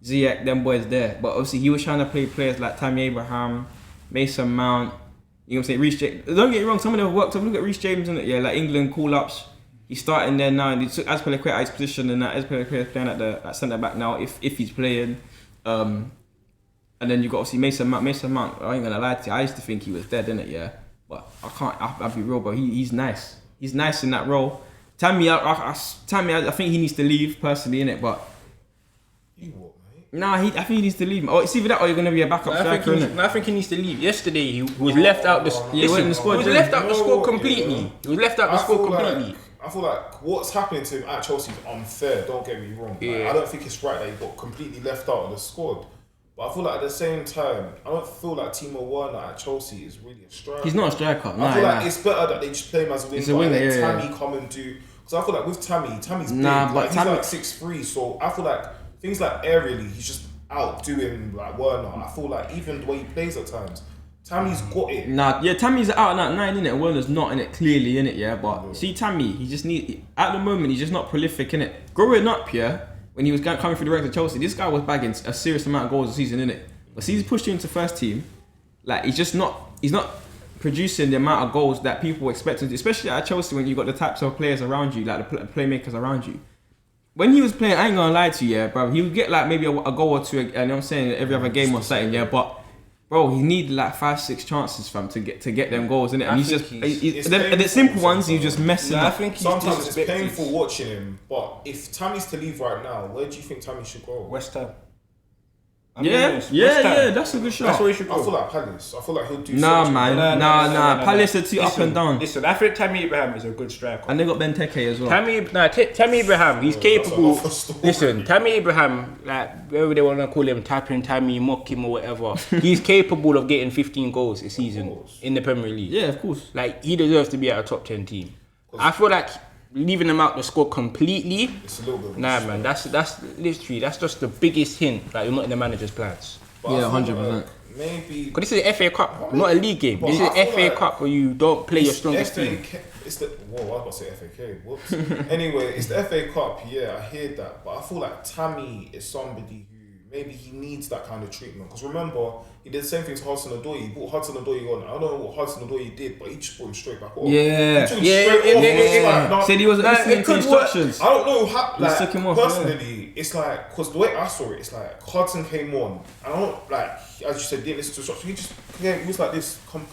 Ziyech, them boys there. But obviously he was trying to play players like Tammy Abraham, Mason Mount. You know what I'm saying? Reece James. Don't get me wrong. Some of them have worked. Look at Reece James in it. Yeah, like England call ups. He's starting there now, and he took Azpilicueta out his position, and that Azpilicueta playing at centre back now if he's playing. And then you got obviously Mason Mount. Mason Mount, I ain't gonna lie to you, I used to think he was dead, innit? Yeah, but I can't. I'll be real, bro. He's nice. He's nice in that role. Tammy, I think he needs to leave personally, innit? But You what, mate? nah, I think he needs to leave. Oh, it's either that or you're gonna be a backup striker, innit? I think he needs to leave. Yesterday he was left out the. He wasn't in the squad, He was didn't left out the squad completely. He was left out the squad completely. I feel like what's happening to him at Chelsea is unfair. Don't get me wrong. Like, Yeah. I don't think it's right that he got completely left out of the squad. But I feel like at the same time, I don't feel like Timo Werner at Chelsea is really a striker. He's not a striker. I feel like it's better that they just play him as a winger. He's a winger, and let yeah, Tammy come and do. Because I feel like with Tammy's big. Nah, but Like, Tammy- he's like 6'3", so I feel like things like aerially, he's just outdoing like Werner. I feel like even the way he plays at times, Tammy's got it. Nah, yeah, Tammy's out at 9, innit? Werner's not in it, clearly, innit? Yeah, but see, Tammy, he just at the moment, he's just not prolific, innit? Growing up, yeah, when he was coming through the ranks of Chelsea, this guy was bagging a serious amount of goals a season, innit? But see, he's pushed you into first team, like, he's not producing the amount of goals that people expect him to, especially at Chelsea when you got the types of players around you, like the playmakers around you. When he was playing, I ain't gonna lie to you, yeah, bro, he would get like maybe a goal or two, and you know what I'm saying, every other game or something, yeah, but bro, he needed like 5-6 chances fam to get them goals, innit? And he's just the simple ones, he's just messing up. I think he's Sometimes it's disrespected. painful watching him, but if Tammy's to leave right now, where do you think Tammy should go? West Ham. Yeah, that's a good shot. That's where he should I go. feel like Palace. I feel like he'll do. Nah, something. man, nah. Palace are too up and down, Listen, I think Tammy Abraham is a good striker. and they got Benteke as well. Tammy Abraham, he's capable. another story. Listen, Tammy Abraham, like whatever they want to call him, tapping Tammy, mock him or whatever, he's capable of getting 15 goals a season in the Premier League. Yeah, of course. Like he deserves to be at a top 10 team. I feel like leaving him out the squad completely. It's a little bit. Nah, man, that's literally that's the biggest hint that you're not in the manager's plans. But Yeah, I feel 100%. like maybe. Because this is the FA Cup, not a league game. But This is I the feel FA like Cup where you don't play your It's strongest FA team. It's the whoa, I was about to say FAK. Whoops. Anyway, it's the FA Cup. Yeah, I hear that, but I feel like Tammy is somebody who maybe he needs that kind of treatment. Because remember, he did the same thing to Hudson-Odoi. He brought Hudson-Odoi on. I don't know what Hudson-Odoi did, but he just brought him straight back off. Yeah. He took him Yeah, straight off. It's like, nah, Said he wasn't listening it to could work. instructions. I don't know how. He took him off, Personally, it's like because the way I saw it, it's like Hudson came on, and I don't like as you said, didn't listen to instructions. He just he was like this, come,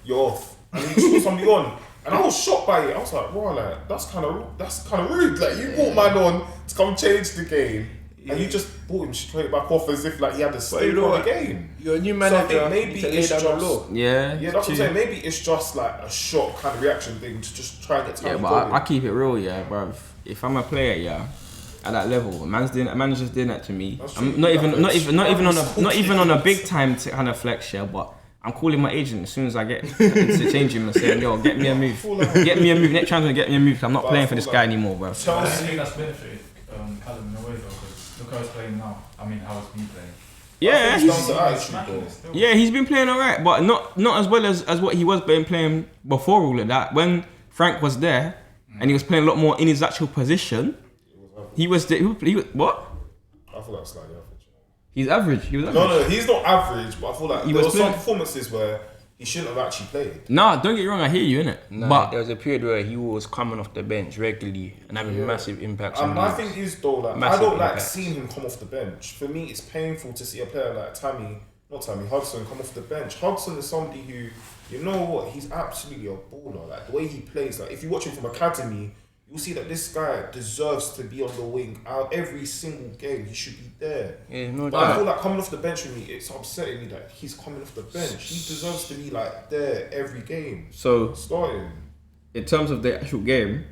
you're off, and he just put somebody on, and I was shocked by it. I was like, wow, like that's kind of rude. Like you brought man on to come change the game, and you just brought him straight back off as if like he had a stake you know on what? the game. You're a new So I manager. think maybe to lay it's down the law. just Yeah, yeah, that's what I'm saying. Maybe it's just like a shock kind of reaction thing to just try and get time. Yeah, but I keep it real, yeah, bro. If I'm a player, yeah, at that level, manager's doing that to me. That's I'm true. not even on a That's big time to kind of flex, yeah, but I'm calling my agent as soon as I get to change him and saying, yo, get me a move. Get me a move. Next time, get me a move. I'm not But I playing for feel this like guy anymore, bro. I Chelsea. think that's benefited Callum in a way though, because look how he's playing now. I mean, how he's been playing. Yeah, I think it's down to attitude, though. Still. yeah, he's been playing alright, but not as well as what he was playing before all of that. When Frank was there and he was playing a lot more in his actual position, he was what? I feel like slightly average. He's average. He was average. No, he's not average, but I feel like He there was were some playing- performances where he shouldn't have actually played. Nah, don't get me wrong. I hear you, innit? Nah, But there was a period where he was coming off the bench regularly and having massive impacts on My games. thing is though, like Massive I don't like impacts. seeing him come off the bench. For me, it's painful to see a player like Hudson come off the bench. Hudson is somebody who, you know what, he's absolutely a baller. Like the way he plays, like if you watch him from academy, you'll see that this guy deserves to be on the wing. Out every single game, he should be there. Yeah, no But I feel doubt. like coming off the bench with me, it's upsetting me that he's coming off the bench. He deserves to be like there every game, so starting. in terms of the actual game,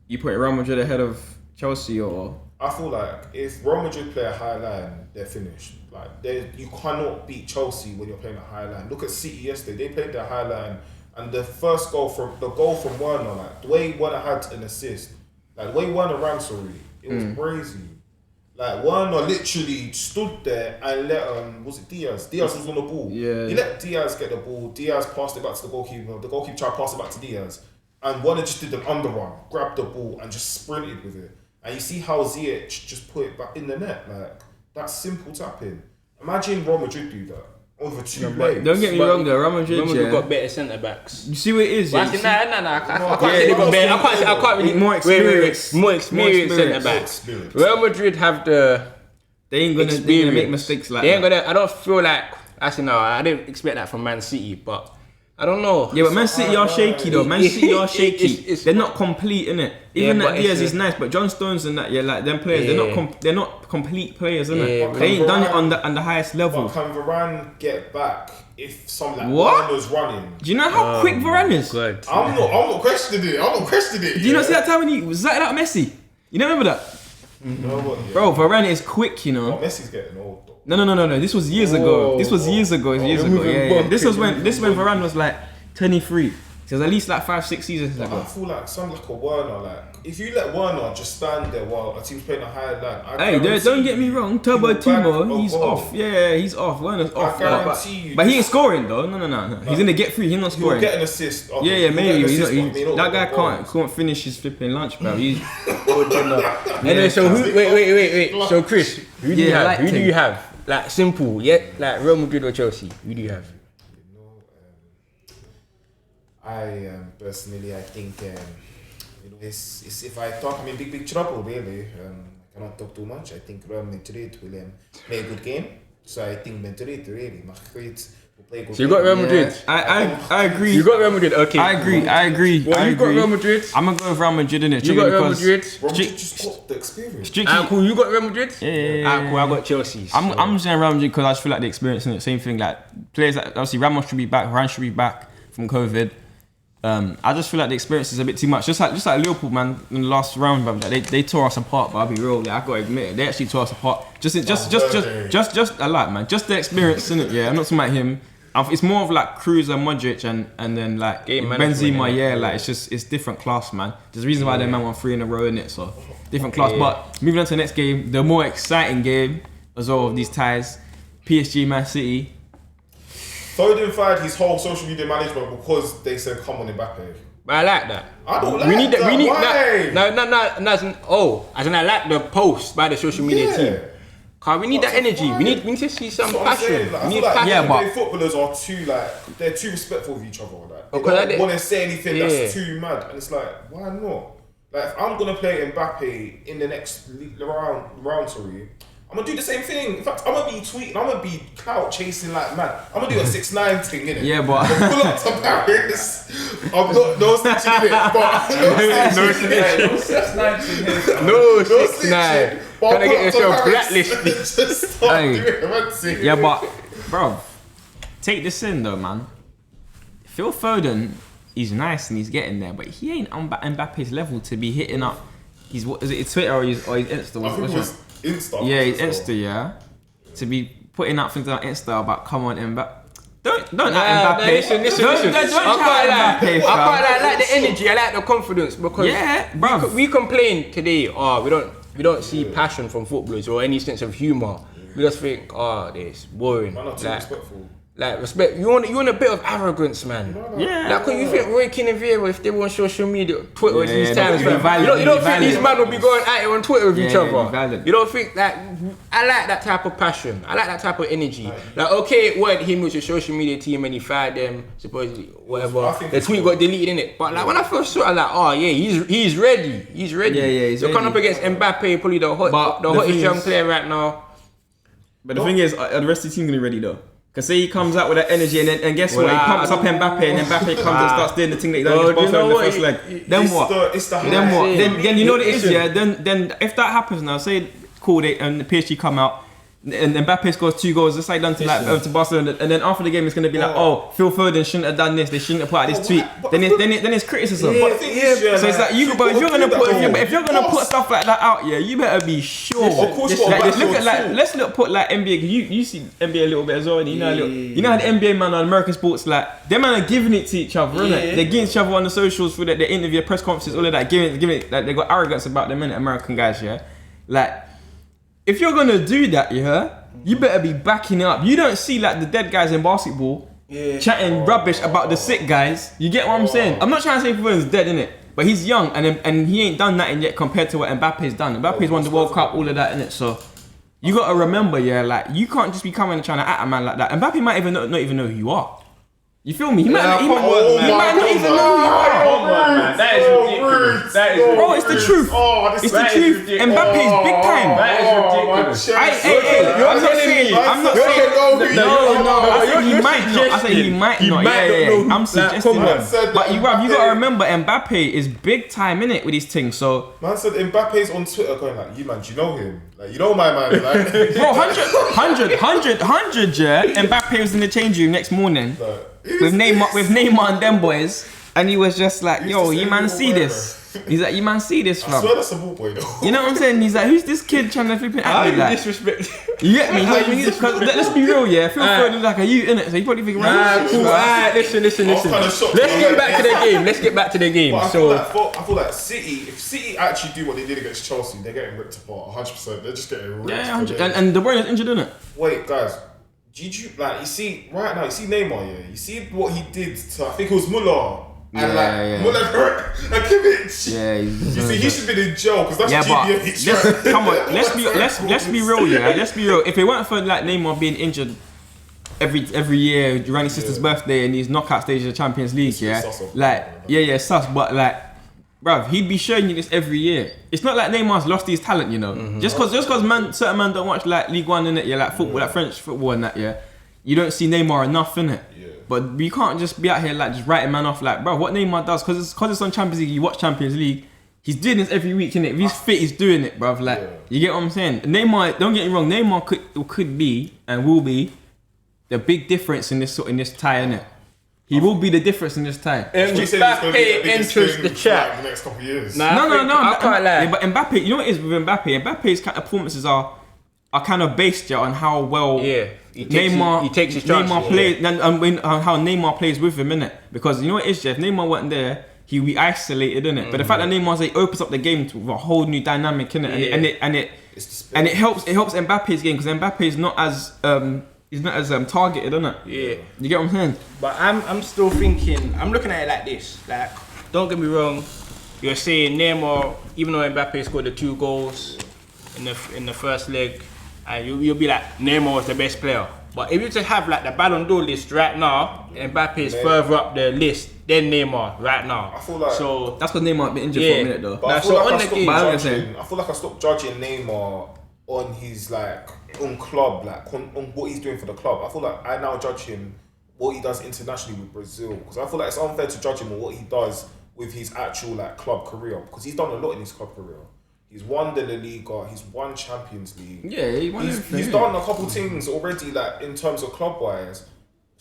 you put Real Madrid ahead of Chelsea, or I feel like if Real Madrid play a high line, they're finished. Like you cannot beat Chelsea when you're playing a high line. Look at City yesterday; they played their high line, and the goal from Werner, like the way Werner had an assist, like the way Werner ran, sorry, it was crazy. Like Werner literally stood there and let was it Diaz? Diaz was on the ball. Yeah. He let Diaz get the ball. Diaz passed it back to the goalkeeper. The goalkeeper tried to pass it back to Diaz, and Werner just did an underrun, grabbed the ball and just sprinted with it. And you see how Ziyech just put it back in the net. Like that's simple tapping. Imagine Real Madrid do that over 2 legs. Don't get me wrong though, Real Madrid, We've got better centre backs. You see what it is? Nah, I can't say they got better. I can't really. More experience. More experience centre backs. Real Madrid have the. They ain't gonna make mistakes like they ain't that. gonna. I don't feel like. Actually, no, I didn't expect that from Man City, but I don't know. Yeah, but Man City are shaky though. Man City are shaky. They're not complete, innit? Even Yeah, that but Diaz is nice, but John Stones and that, like them players, they're not complete players, innit? Yeah, they ain't done it on the highest level. But can Varane get back if some like What? Werner's running? Do you know how quick Varane is? Good. I'm not questioning it. Do you not see that time when he was that Messi? You don't remember that? You know what? Yeah. Bro, Varane is quick, you know. But Messi's getting old though. No. This was years ago. This was years ago. Yeah. This was when Varane was like 23. So it was at least like 5-6 seasons I ago. feel like some like a Werner, like if you let Werner just stand there while a team's playing a high line, Hey, don't get me wrong. Turbo he will Timo, bang he's a goal. off. Yeah, he's off. Werner's off. guarantee you But he this- ain't scoring though. No. He's gonna get free. He's not He'll scoring. get an assist. Okay, Yeah, he'll get maybe. an assist, but he That guy don't get can't finish his flipping lunch, bro. He's Anyway, so wait. So Chris, who do you have? like Who do him. you have? Like simple, yeah. Like Real Madrid or Chelsea. Who do you have? I personally, I think it's if I talk, I'm in big trouble really. I cannot talk too much. I think Real Madrid will play a good game. So I think Madrid really, Madrid will play a good So you game. got Real Madrid. I agree. You got Real Madrid. Okay. I agree. Well, you got Real Madrid. I'm gonna go with Real Madrid in it. You got Real Madrid. Real Madrid just got the experience. Strictly, Cool. You got Real Madrid. Yeah. Cool. I got Chelsea. I'm saying Real Madrid because I just feel like the experience in it. Same thing. Like players, like, obviously Ramos should be back. Varane should be back from COVID. I just feel like the experience is a bit too much. Just like Liverpool, man, in the last round, bro, like, they tore us apart. But I'll be real, like, I gotta admit it, they actually tore us apart. Just I like, man, just the experience in it. Yeah, I'm not talking about him. It's more of like Cruz and Modric and then like Game management, Benzema. yeah. Yeah, like it's different class, man. There's a reason why them man won 3 in a row in it. So different class. But moving on to the next game, the more exciting game as well of these ties, PSG Man City. Foden fired his whole social media management because they said, "Come on, Mbappe." But I like that. I don't like We need that. that. We need Why? that. No. As in, I like the post by the social media team. Cause we need that energy. We need to see some That's what I'm passion. saying. Like, I We feel need like passion. Yeah, but- NBA footballers are too they're too respectful of each other. Like, they Because don't I want to say anything yeah. that's too mad, and it's like, why not? Like, if I'm gonna play Mbappe in the next round, I'm gonna do the same thing. In fact, I'm gonna be tweeting. I'm gonna be clout chasing like mad. I'm gonna do a 6ix9ine thing, innit? Yeah, but- I'm pull up to Paris. I'm not no snitching in it, but no snitching. No, No 6ix9ine. snitching. Trying to get yourself blacklisted. blacklisted. Just start Hey. doing the right thing. Yeah, but bro, take this in though, man. Phil Foden, he's nice and he's getting there, but he ain't on Mbappe's level to be hitting up. Is it Twitter or his Insta? I think it was Insta. Yeah, his Insta. Yeah, to be putting out things on Insta about come on Mbappe. Don't at Mbappe. Listen. Don't I shout at Mbappe, fam. like the energy. I like the confidence because Yeah, bruv. we complain today. We don't see passion from footballers or any sense of humour. We just think, this boring. Man, not too respectful. Like respect. You want a bit of arrogance, man. Yeah. Like, cause you think Roy Keane and Vieira, if they were on social media, Twitter Yeah, these they'll times, be fam, violent, you don't they'll be think these violent. men will be going at it on Twitter with each Yeah, they'll be other. violent. You don't think that? I like that type of passion. I like that type of energy. Like, okay, it weren't him with your social media team and he fired them, supposedly, whatever. I think The it's tweet got deleted in it. But like when I first saw it, I was like, oh yeah, he's ready. He's ready. Yeah, he's so coming up ready. against Mbappe, probably the But hottest the thing young is- player right now. But the thing is, the rest of the team gonna be ready though. Cause say he comes out with that energy and guess what? Well, He pumps up Mbappe and Mbappe comes and starts doing the thing that he done Oh, against do you know Barcelona in the what? first leg. Then It's what? It's the Then high. what? Then you know what it is, Listen. yeah. Then if that happens now, say cool, and the PSG come out. And Mbappe scores 2 goals, just like done to Barcelona, and then after the game it's gonna be like, oh, Phil Foden shouldn't have done this, they shouldn't have put out this tweet. Then it's criticism. But the thing is, yeah, So it's like you, but if you're gonna put stuff like that out, yeah, you better be sure. Of course, you Like, got look at back like let's look put like NBA. You see NBA a little bit as well. You know, you know how the NBA man on American sports like them man are giving it to each other, innit? They're giving each other on the socials for their interview, press conferences, all of that. Giving it. Like they got arrogance about them, innit? American guys, yeah. Like if you're gonna do that, you better be backing it up. You don't see like the dead guys in basketball chatting rubbish about the sick guys. You get what I'm saying? I'm not trying to say everyone's dead, innit? But he's young and he ain't done nothing yet compared to what Mbappe's done. Mbappe's won the World Cup, all of that, innit? So you gotta remember, like you can't just be coming and trying to act a man like that. Mbappe might even not even know who you are. You feel me? He might not even know who you are. That is ridiculous. That is Bro, it's the truth. It's the truth. Mbappe's big time. That is ridiculous. I'm not saying. No. I said he might not. I said he might not. Yeah. I'm suggesting that. But you gotta remember, Mbappe is big time in it with these things. So man said Mbappe's on Twitter going like, "You man, do you know him? Like, you know my man, like." Bro, 100, yeah. Mbappe was in the change room next morning with Neymar and them boys, and he was just like, "Yo, you man see this?" He's like, "You man see this, I fam?" swear that's a ball boy though. You know what I'm saying? He's like, "Who's this kid trying to flip it at me like?" Disrespect. You get me? Let's be real, yeah. Phil Foden like a you innit, so you probably think, Cool. Alright, listen. Let's get back to the game. But So I feel like City, if City actually do what they did against Chelsea, they're getting ripped apart 100%. They're just getting ripped. yeah, 100. And De Bruyne is injured, innit? Wait, guys. Did you like? You see right now. You see Neymar. Yeah. You see what he did to. I think it was Muller. And Muller and Kimmich. Yeah, you see, he should be in jail because that's GBH. Come on, let's be real, yeah. Let's be real. If it weren't for like Neymar being injured every year around his sister's birthday and these knockout stages of Champions League, sus. But like, bruv, he'd be showing you this every year. It's not like Neymar's lost his talent, you know. Just cause certain man don't watch like League One in it, like football, like French football and that, you don't see Neymar enough in it. But you can't just be out here like just writing man off like, bro, what Neymar does, cause it's on Champions League, you watch Champions League, he's doing this every week, innit? If he's fit, he's doing it, bruv. Like, you get what I'm saying? Neymar, don't get me wrong, Neymar could be and will be the big difference in this tie, innit? He will be the difference in this tie. Mbappe enters the chat. The next couple of years. No, I can't lie. But Mbappe, you know what it is with Mbappe? Mbappe's kind of performances are kind of based on how well he takes his chances. Neymar plays and how Neymar plays with him, innit? Because you know what it is, Jeff? Neymar wasn't there, he'd be isolated, innit? But the fact that Neymar opens up the game to a whole new dynamic, innit? And it helps Mbappe's game because Mbappe is not as targeted, innit? Yeah. You get what I'm saying? But I'm still thinking, I'm looking at it like this. Like, don't get me wrong, you're saying Neymar, even though Mbappe scored the 2 goals in the first leg, and you'll be like, Neymar was the best player. But if you just have like the Ballon d'Or list right now, Mbappe is further up the list than Neymar right now. I feel like so that's because Neymar been injured for a minute though. But I feel like I stopped judging Neymar on his on club, on what he's doing for the club. I feel like I now judge him what he does internationally with Brazil, because I feel like it's unfair to judge him on what he does with his actual club career, because he's done a lot in his club career. He's won the La Liga, he's won Champions League. Yeah, he's done a couple things already, in terms of club wise.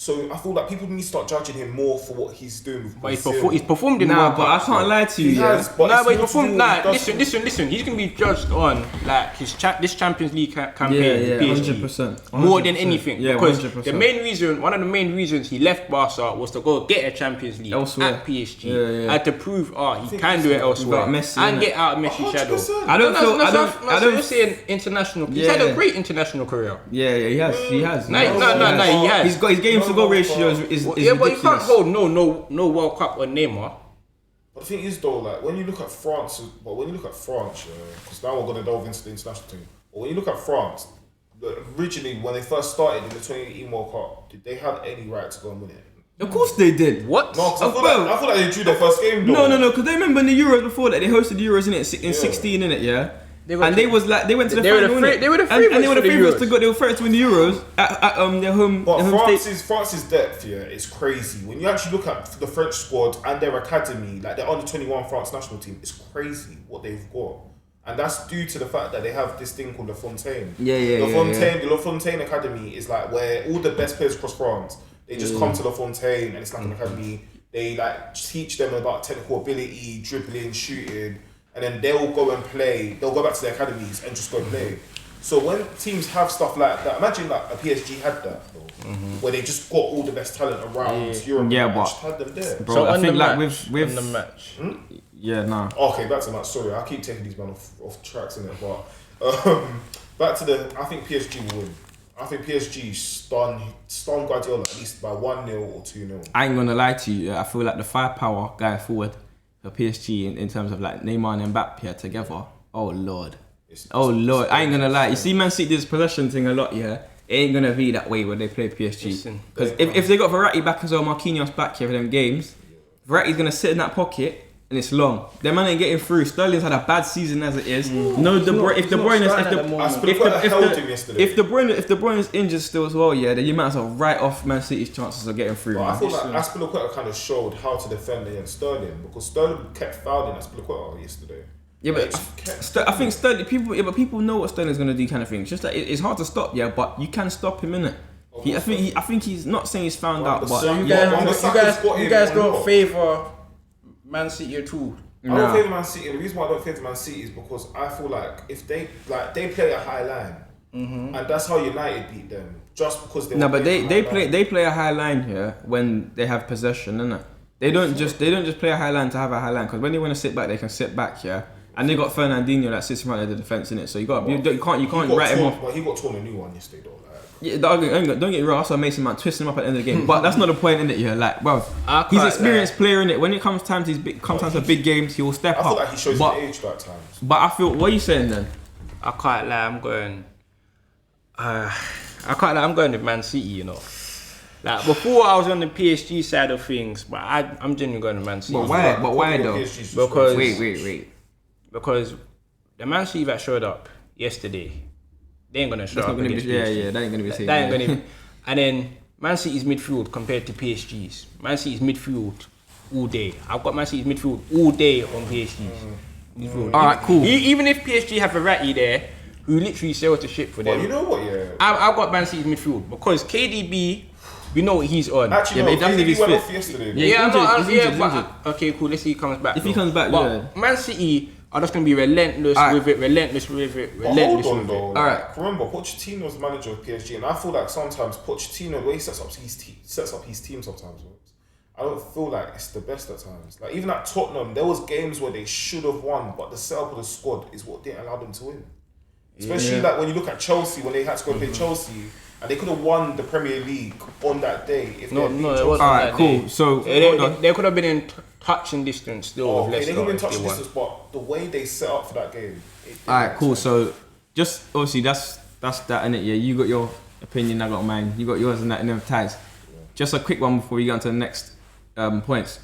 So I feel like people need to start judging him more for what he's doing with Brazil. He's performed in World Cup. But I can't lie to you. He has, but he performed. Listen. He's gonna be judged on this Champions League campaign. Yeah, 100%. More than anything. Yeah, because 100%. one of the main reasons he left Barca was to go get a Champions League elsewhere at PSG. And to prove, he can do it elsewhere Messi, and get out of Messi's shadow. I'm saying international. He's had a great international career. Yeah, he has. He has. He has. He's got his games to goal ratio is ridiculous. But you can't hold no World Cup on Neymar. But the thing is though, when you look at France, because now we're gonna delve into the international thing. But when you look at France, originally when they first started in the 2018 World Cup, did they have any right to go and win it? Of course they did. What? No, because I feel like they drew their first game though. No, because they remember in the Euros before that they hosted the Euros in 16 in it, yeah. They went to the final. They were the favourites to go. They were favourites to win the Euros at their home. But France's depth, is crazy. When you actually look at the French squad and their academy, their under 21 France national team, it's crazy what they've got, and that's due to the fact that they have this thing called Le Fontaine. The Le Fontaine Academy is where all the best players across France they just come to Le Fontaine, and it's like an academy. They teach them about technical ability, dribbling, shooting. And then they'll go and play. They'll go back to their academies and just go play. So when teams have stuff like that, imagine a PSG had that, where they just got all the best talent around Europe. And just had them there. Bro, I think with the match. Yeah, nah. Okay, back to the match. Sorry, I keep taking these men off tracks in it, but back to I think PSG will win. I think PSG stun Guardiola at least by 1-0 or 2-0. I ain't gonna lie to you. I feel like the firepower going forward for PSG in terms of like Neymar and Mbappe together. Oh Lord. Lord. I ain't gonna lie. You see Man City this possession thing a lot, yeah? It ain't gonna be that way when they play PSG. Because if they got Verratti back as well, Marquinhos back here for them games, Verratti's gonna sit in that pocket and it's long. Their man ain't getting through. Sterling's had a bad season as it is. No, if De Bruyne is injured still as well, yeah, then you might as well write off Man City's chances of getting through. I feel like Aspilicueta kind of showed how to defend against Sterling because Sterling kept fouling Aspilicueta yesterday. Yeah, but I think Sterling people know what Sterling's gonna do, kind of thing. It's just that it's hard to stop, yeah, but you can stop him, innit? I think he's not saying he's found out, but so you guys don't favour Man City at all. I don't favour Man City. The reason why I don't favour Man City is because I feel like if they play a high line, and that's how United beat them. Just because they play a high line here when they have possession, innit? They don't just play a high line to have a high line, because when they want to sit back, they can sit back, yeah. And they got Fernandinho that sits in front of the defence, innit? So you can't write him off. But he got torn a new one yesterday, though. Yeah, don't get me wrong. I saw Mason Mount twisting him up at the end of the game, but that's not the point, innit? Yeah, like, bro, he's an experienced player, innit? When it comes time to big games, he will step up. I feel like he shows his age at times. But I feel, what are you saying then? I can't lie. I'm going with Man City, you know. Like before, I was on the PSG side of things, but I'm genuinely going to Man City. But why though? Because wait. Because the Man City that showed up yesterday, they ain't gonna show up against PSG. That ain't gonna be safe. That ain't gonna be. And then Man City's midfield compared to PSG's. Man City's midfield all day. I've got Man City's midfield all day on PSG's. Alright, cool. Even if PSG have Verratti there, who literally sailed to shit for them. Well, you know what? Yeah. I've got Man City's midfield because KDB. We know what he's on. Actually, but he went off yesterday. He's injured. Okay, cool. Let's see if he comes back. If he comes back, but Man City are just gonna be relentless with it. Hold on, though. Alright. Remember, Pochettino's manager of PSG, and I feel like sometimes Pochettino, the way he sets up his team sometimes, I don't feel like it's the best at times. Like even at Tottenham, there was games where they should have won, but the setup of the squad is what didn't allow them to win. Especially like when you look at Chelsea, when they had to go play Chelsea. And they could have won the Premier League on that day. If no, it wasn't. Alright, cool. So they could have been in touching distance still. They could have been in touching distance, but the way they set up for that game. Alright, cool. So just obviously that's that, innit? Yeah, you got your opinion, I got mine. You got yours and that in them tags. Yeah. Just a quick one before we get on to the next points.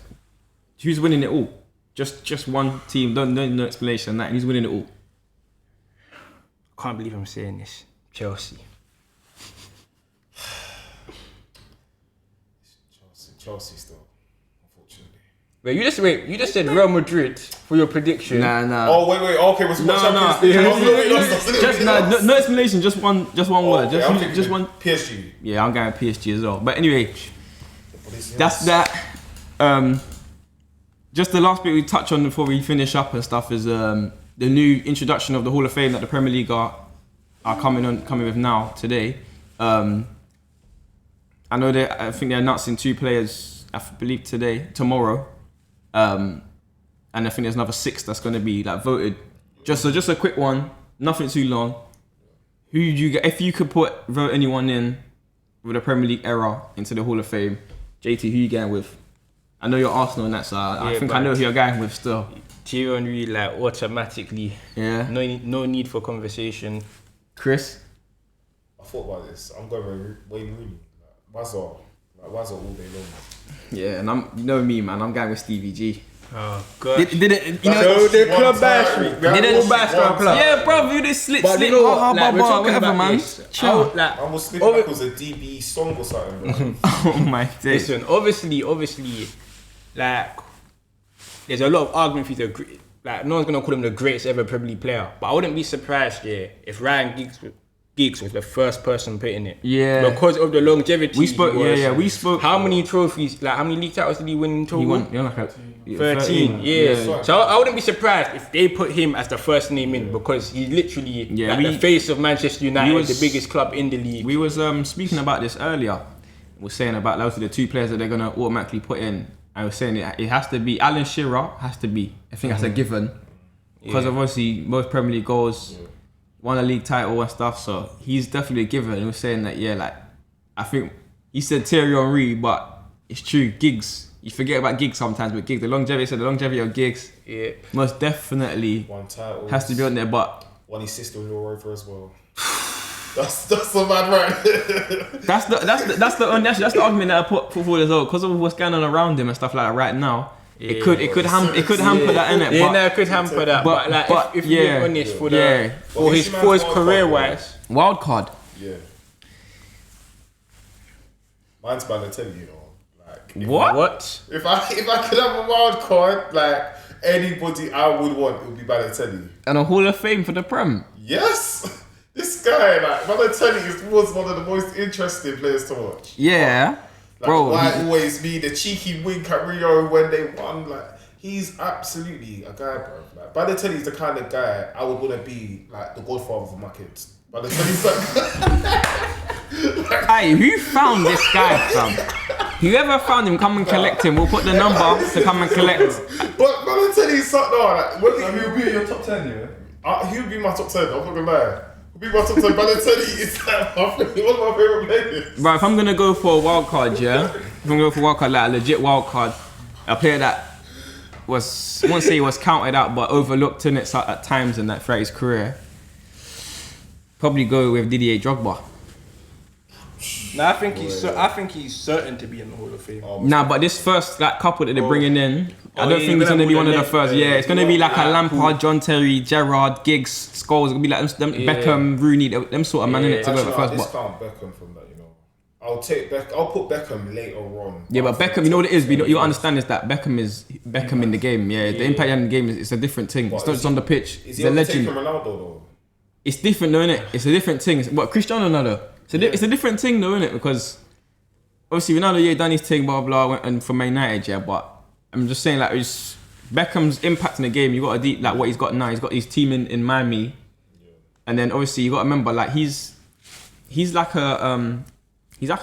Who's winning it all? Just one team. No explanation. That who's winning it all? I can't believe I'm saying this. Chelsea. Chelsea still, unfortunately. Wait, you just said Real Madrid for your prediction. Nah. Oh wait, okay, was no explanation, just one word. Just one PSG. Yeah, I'm going PSG as well. But anyway, that's that. Just the last bit we touch on before we finish up and stuff is the new introduction of the Hall of Fame that the Premier League are coming with now today. I think they're announcing 2 players, I believe tomorrow. And I think there's another 6 that's going to be like voted. Just a quick one, nothing too long. Who do you get, if you could vote anyone in with a Premier League era into the Hall of Fame? JT, who you going with? I know you're Arsenal and that, so I think I know who you're going with still. Thierry Henry, like automatically. Yeah. No need for conversation. Chris? I thought about this. I'm going with Wayne Rooney. Wazza all day long. Yeah, and you know me, man. I'm going with Stevie G. Oh God! Did it? You know the club bash me. Didn't bash our club. Yeah, bro. You did slip, you know what? Whatever, man. Chill. I was thinking like it was a DB song or something. Oh my days. Listen, obviously, like there's a lot of argument for the like. No one's gonna call him the greatest ever Premier League player, but I wouldn't be surprised, if Ryan Giggs was the first person putting it. Yeah. Because of the longevity. We spoke. How many trophies, like how many league titles did he win in total? He won, like 13. Yeah. So I wouldn't be surprised if they put him as the first name in, because he's literally the face of Manchester United, the biggest club in the league. We was speaking about this earlier. We're saying about those are the 2 players that they're gonna automatically put in. I was saying it has to be Alan Shearer. Has to be. I think that's a given because of obviously most Premier League goals. won a league title and stuff. So he's definitely a giver. And he was saying that, yeah, like, I think he said Thierry Henry, but it's true. Giggs, you forget about Giggs sometimes, but Giggs, the longevity of Giggs, most definitely Won titles. has to be on there. But won his sister in Europa as well. That's the man right. that's the argument that I put forward as well, because of what's going on around him and stuff like that right now. It could hamper that, innit? Yeah, no, it could hamper that. But like, if you're honest, for his career wise, wild card. Yeah. Mine's Balotelli, you know. Like What? If I could have a wild card, like anybody I would want, it would be Balotelli. And a Hall of Fame for the Prem. Yes. This guy, like Balotelli, was one of the most interesting players to watch. Yeah. Like, Bro, why always be the cheeky wink at Rio when they won? Like, he's absolutely a guy, bro. Like, Balotelli's the kind of guy I would want to be, like, the godfather for my kids. Balotelli's like... Hey, who found this guy, fam? Whoever found him, come and collect him. We'll put the number to come and collect. But Balotelli's so... No, like... He'll be in your top 10, yeah? He'll be my top 10, I'm not gonna lie. He'll be my top 10. Balotelli is like one of my favourite players. Right, if I'm gonna go for a wild card, yeah? If I'm gonna go for a wild card, like a legit wild card, a player that was, I won't say he was counted out, but overlooked in it at times in that throughout his career, probably go with Didier Drogba. Nah, I think he's certain to be in the Hall of Fame. Nah, but this first like couple that they're bringing in, I don't think it's gonna be one of the first. Yeah, it's gonna be like a Lampard, John Terry, Gerrard, Giggs, Scholes. It's gonna be like them Beckham, Rooney, them sort of man in it to go first. I discount Beckham from that, you know. I'll put Beckham later on. Yeah, but Beckham, you know what it is. You understand is that Beckham is Beckham in the game. Yeah, the impact in the game is it's a different thing. It's not just on the pitch. Is He's he a legend. Ronaldo though? It's different, though, innit? It's a different thing. But Cristiano Ronaldo, it's a different thing, though, innit? Because obviously Ronaldo, done his thing, blah blah, and from Man United, yeah. But I'm just saying, like, it's Beckham's impact in the game. You got to deep like what he's got now. He's got his team in Miami, and then obviously you got to remember, like, he's like a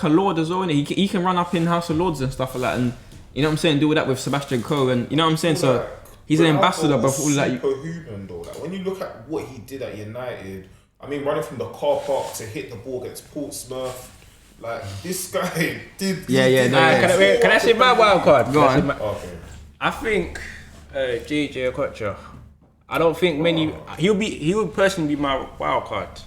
lord as well, innit? He can run up in House of Lords and stuff like that, and you know what I'm saying. Do all that with Sebastian Coe, and you know what I'm saying. So he's an ambassador, but all that. Superhuman though. Like, when you look at what he did at United, I mean, running from the car park to hit the ball against Portsmouth. Like, this guy did... Can I say my wild card? Go on. Okay. I think JJ Okocha. I don't think many... He would personally be my wild card.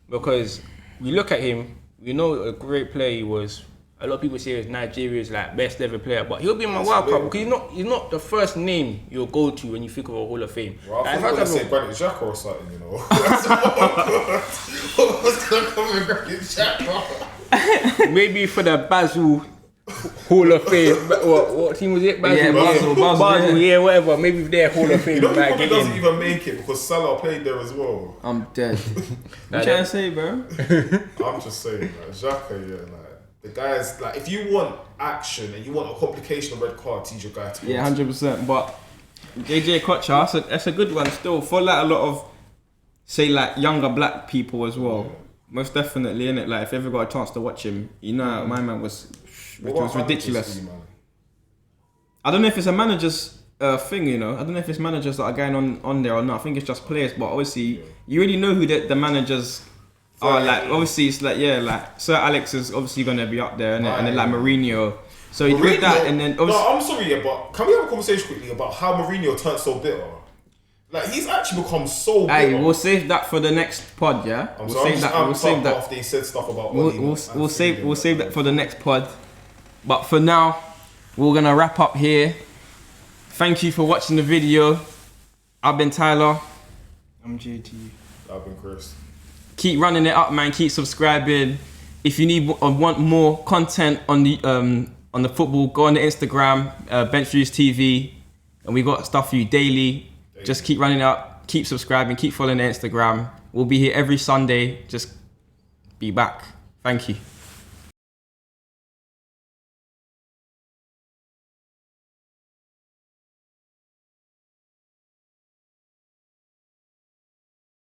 Because we look at him, we know a great player he was. A lot of people say Nigeria's like best ever player, but he'll be my wild card because he's not the first name you'll go to when you think of a Hall of Fame. Well, I think say Granit Xhaka or something, you know. What's gonna come with Granit Xhaka? Maybe for the Basel Hall of Fame. What team was it? Basel, yeah, whatever. Maybe if they're Hall of Fame, you know, he doesn't even make it because Salah played there as well. I'm dead. What you trying to say, bro? I'm just saying, like, Xhaka, yeah, like. The guy's like, if you want action and you want a complication of red cards, he's your guy to go. Yeah, 100%. But JJ Okocha, that's a good one still. For like a lot of, say, like younger black people as well. Yeah. Most definitely, innit? Like, if you ever got a chance to watch him, you know, my man was ridiculous. I don't know if it's a manager's thing, you know. I don't know if it's managers that are going on there or not. I think it's just players. But obviously, you already know who the managers. Oh, like, obviously, it's like, yeah, like, Sir Alex is obviously going to be up there, and then, like, Mourinho. So you with that, and then... No, I'm sorry, yeah, but can we have a conversation quickly about how Mourinho turned so bitter? Like, he's actually become so bitter. Hey, we'll save that for the next pod, yeah? We'll save that after he said stuff about... We'll save that for the next pod. But for now, we're going to wrap up here. Thank you for watching the video. I've been Tyler. I'm JayT. I've been Chris. Keep running it up, man. Keep subscribing. If you need or want more content on the football, go on the Instagram, Benchviews TV, and we got stuff for you daily. Just keep running it up. Keep subscribing. Keep following the Instagram. We'll be here every Sunday. Just be back. Thank you.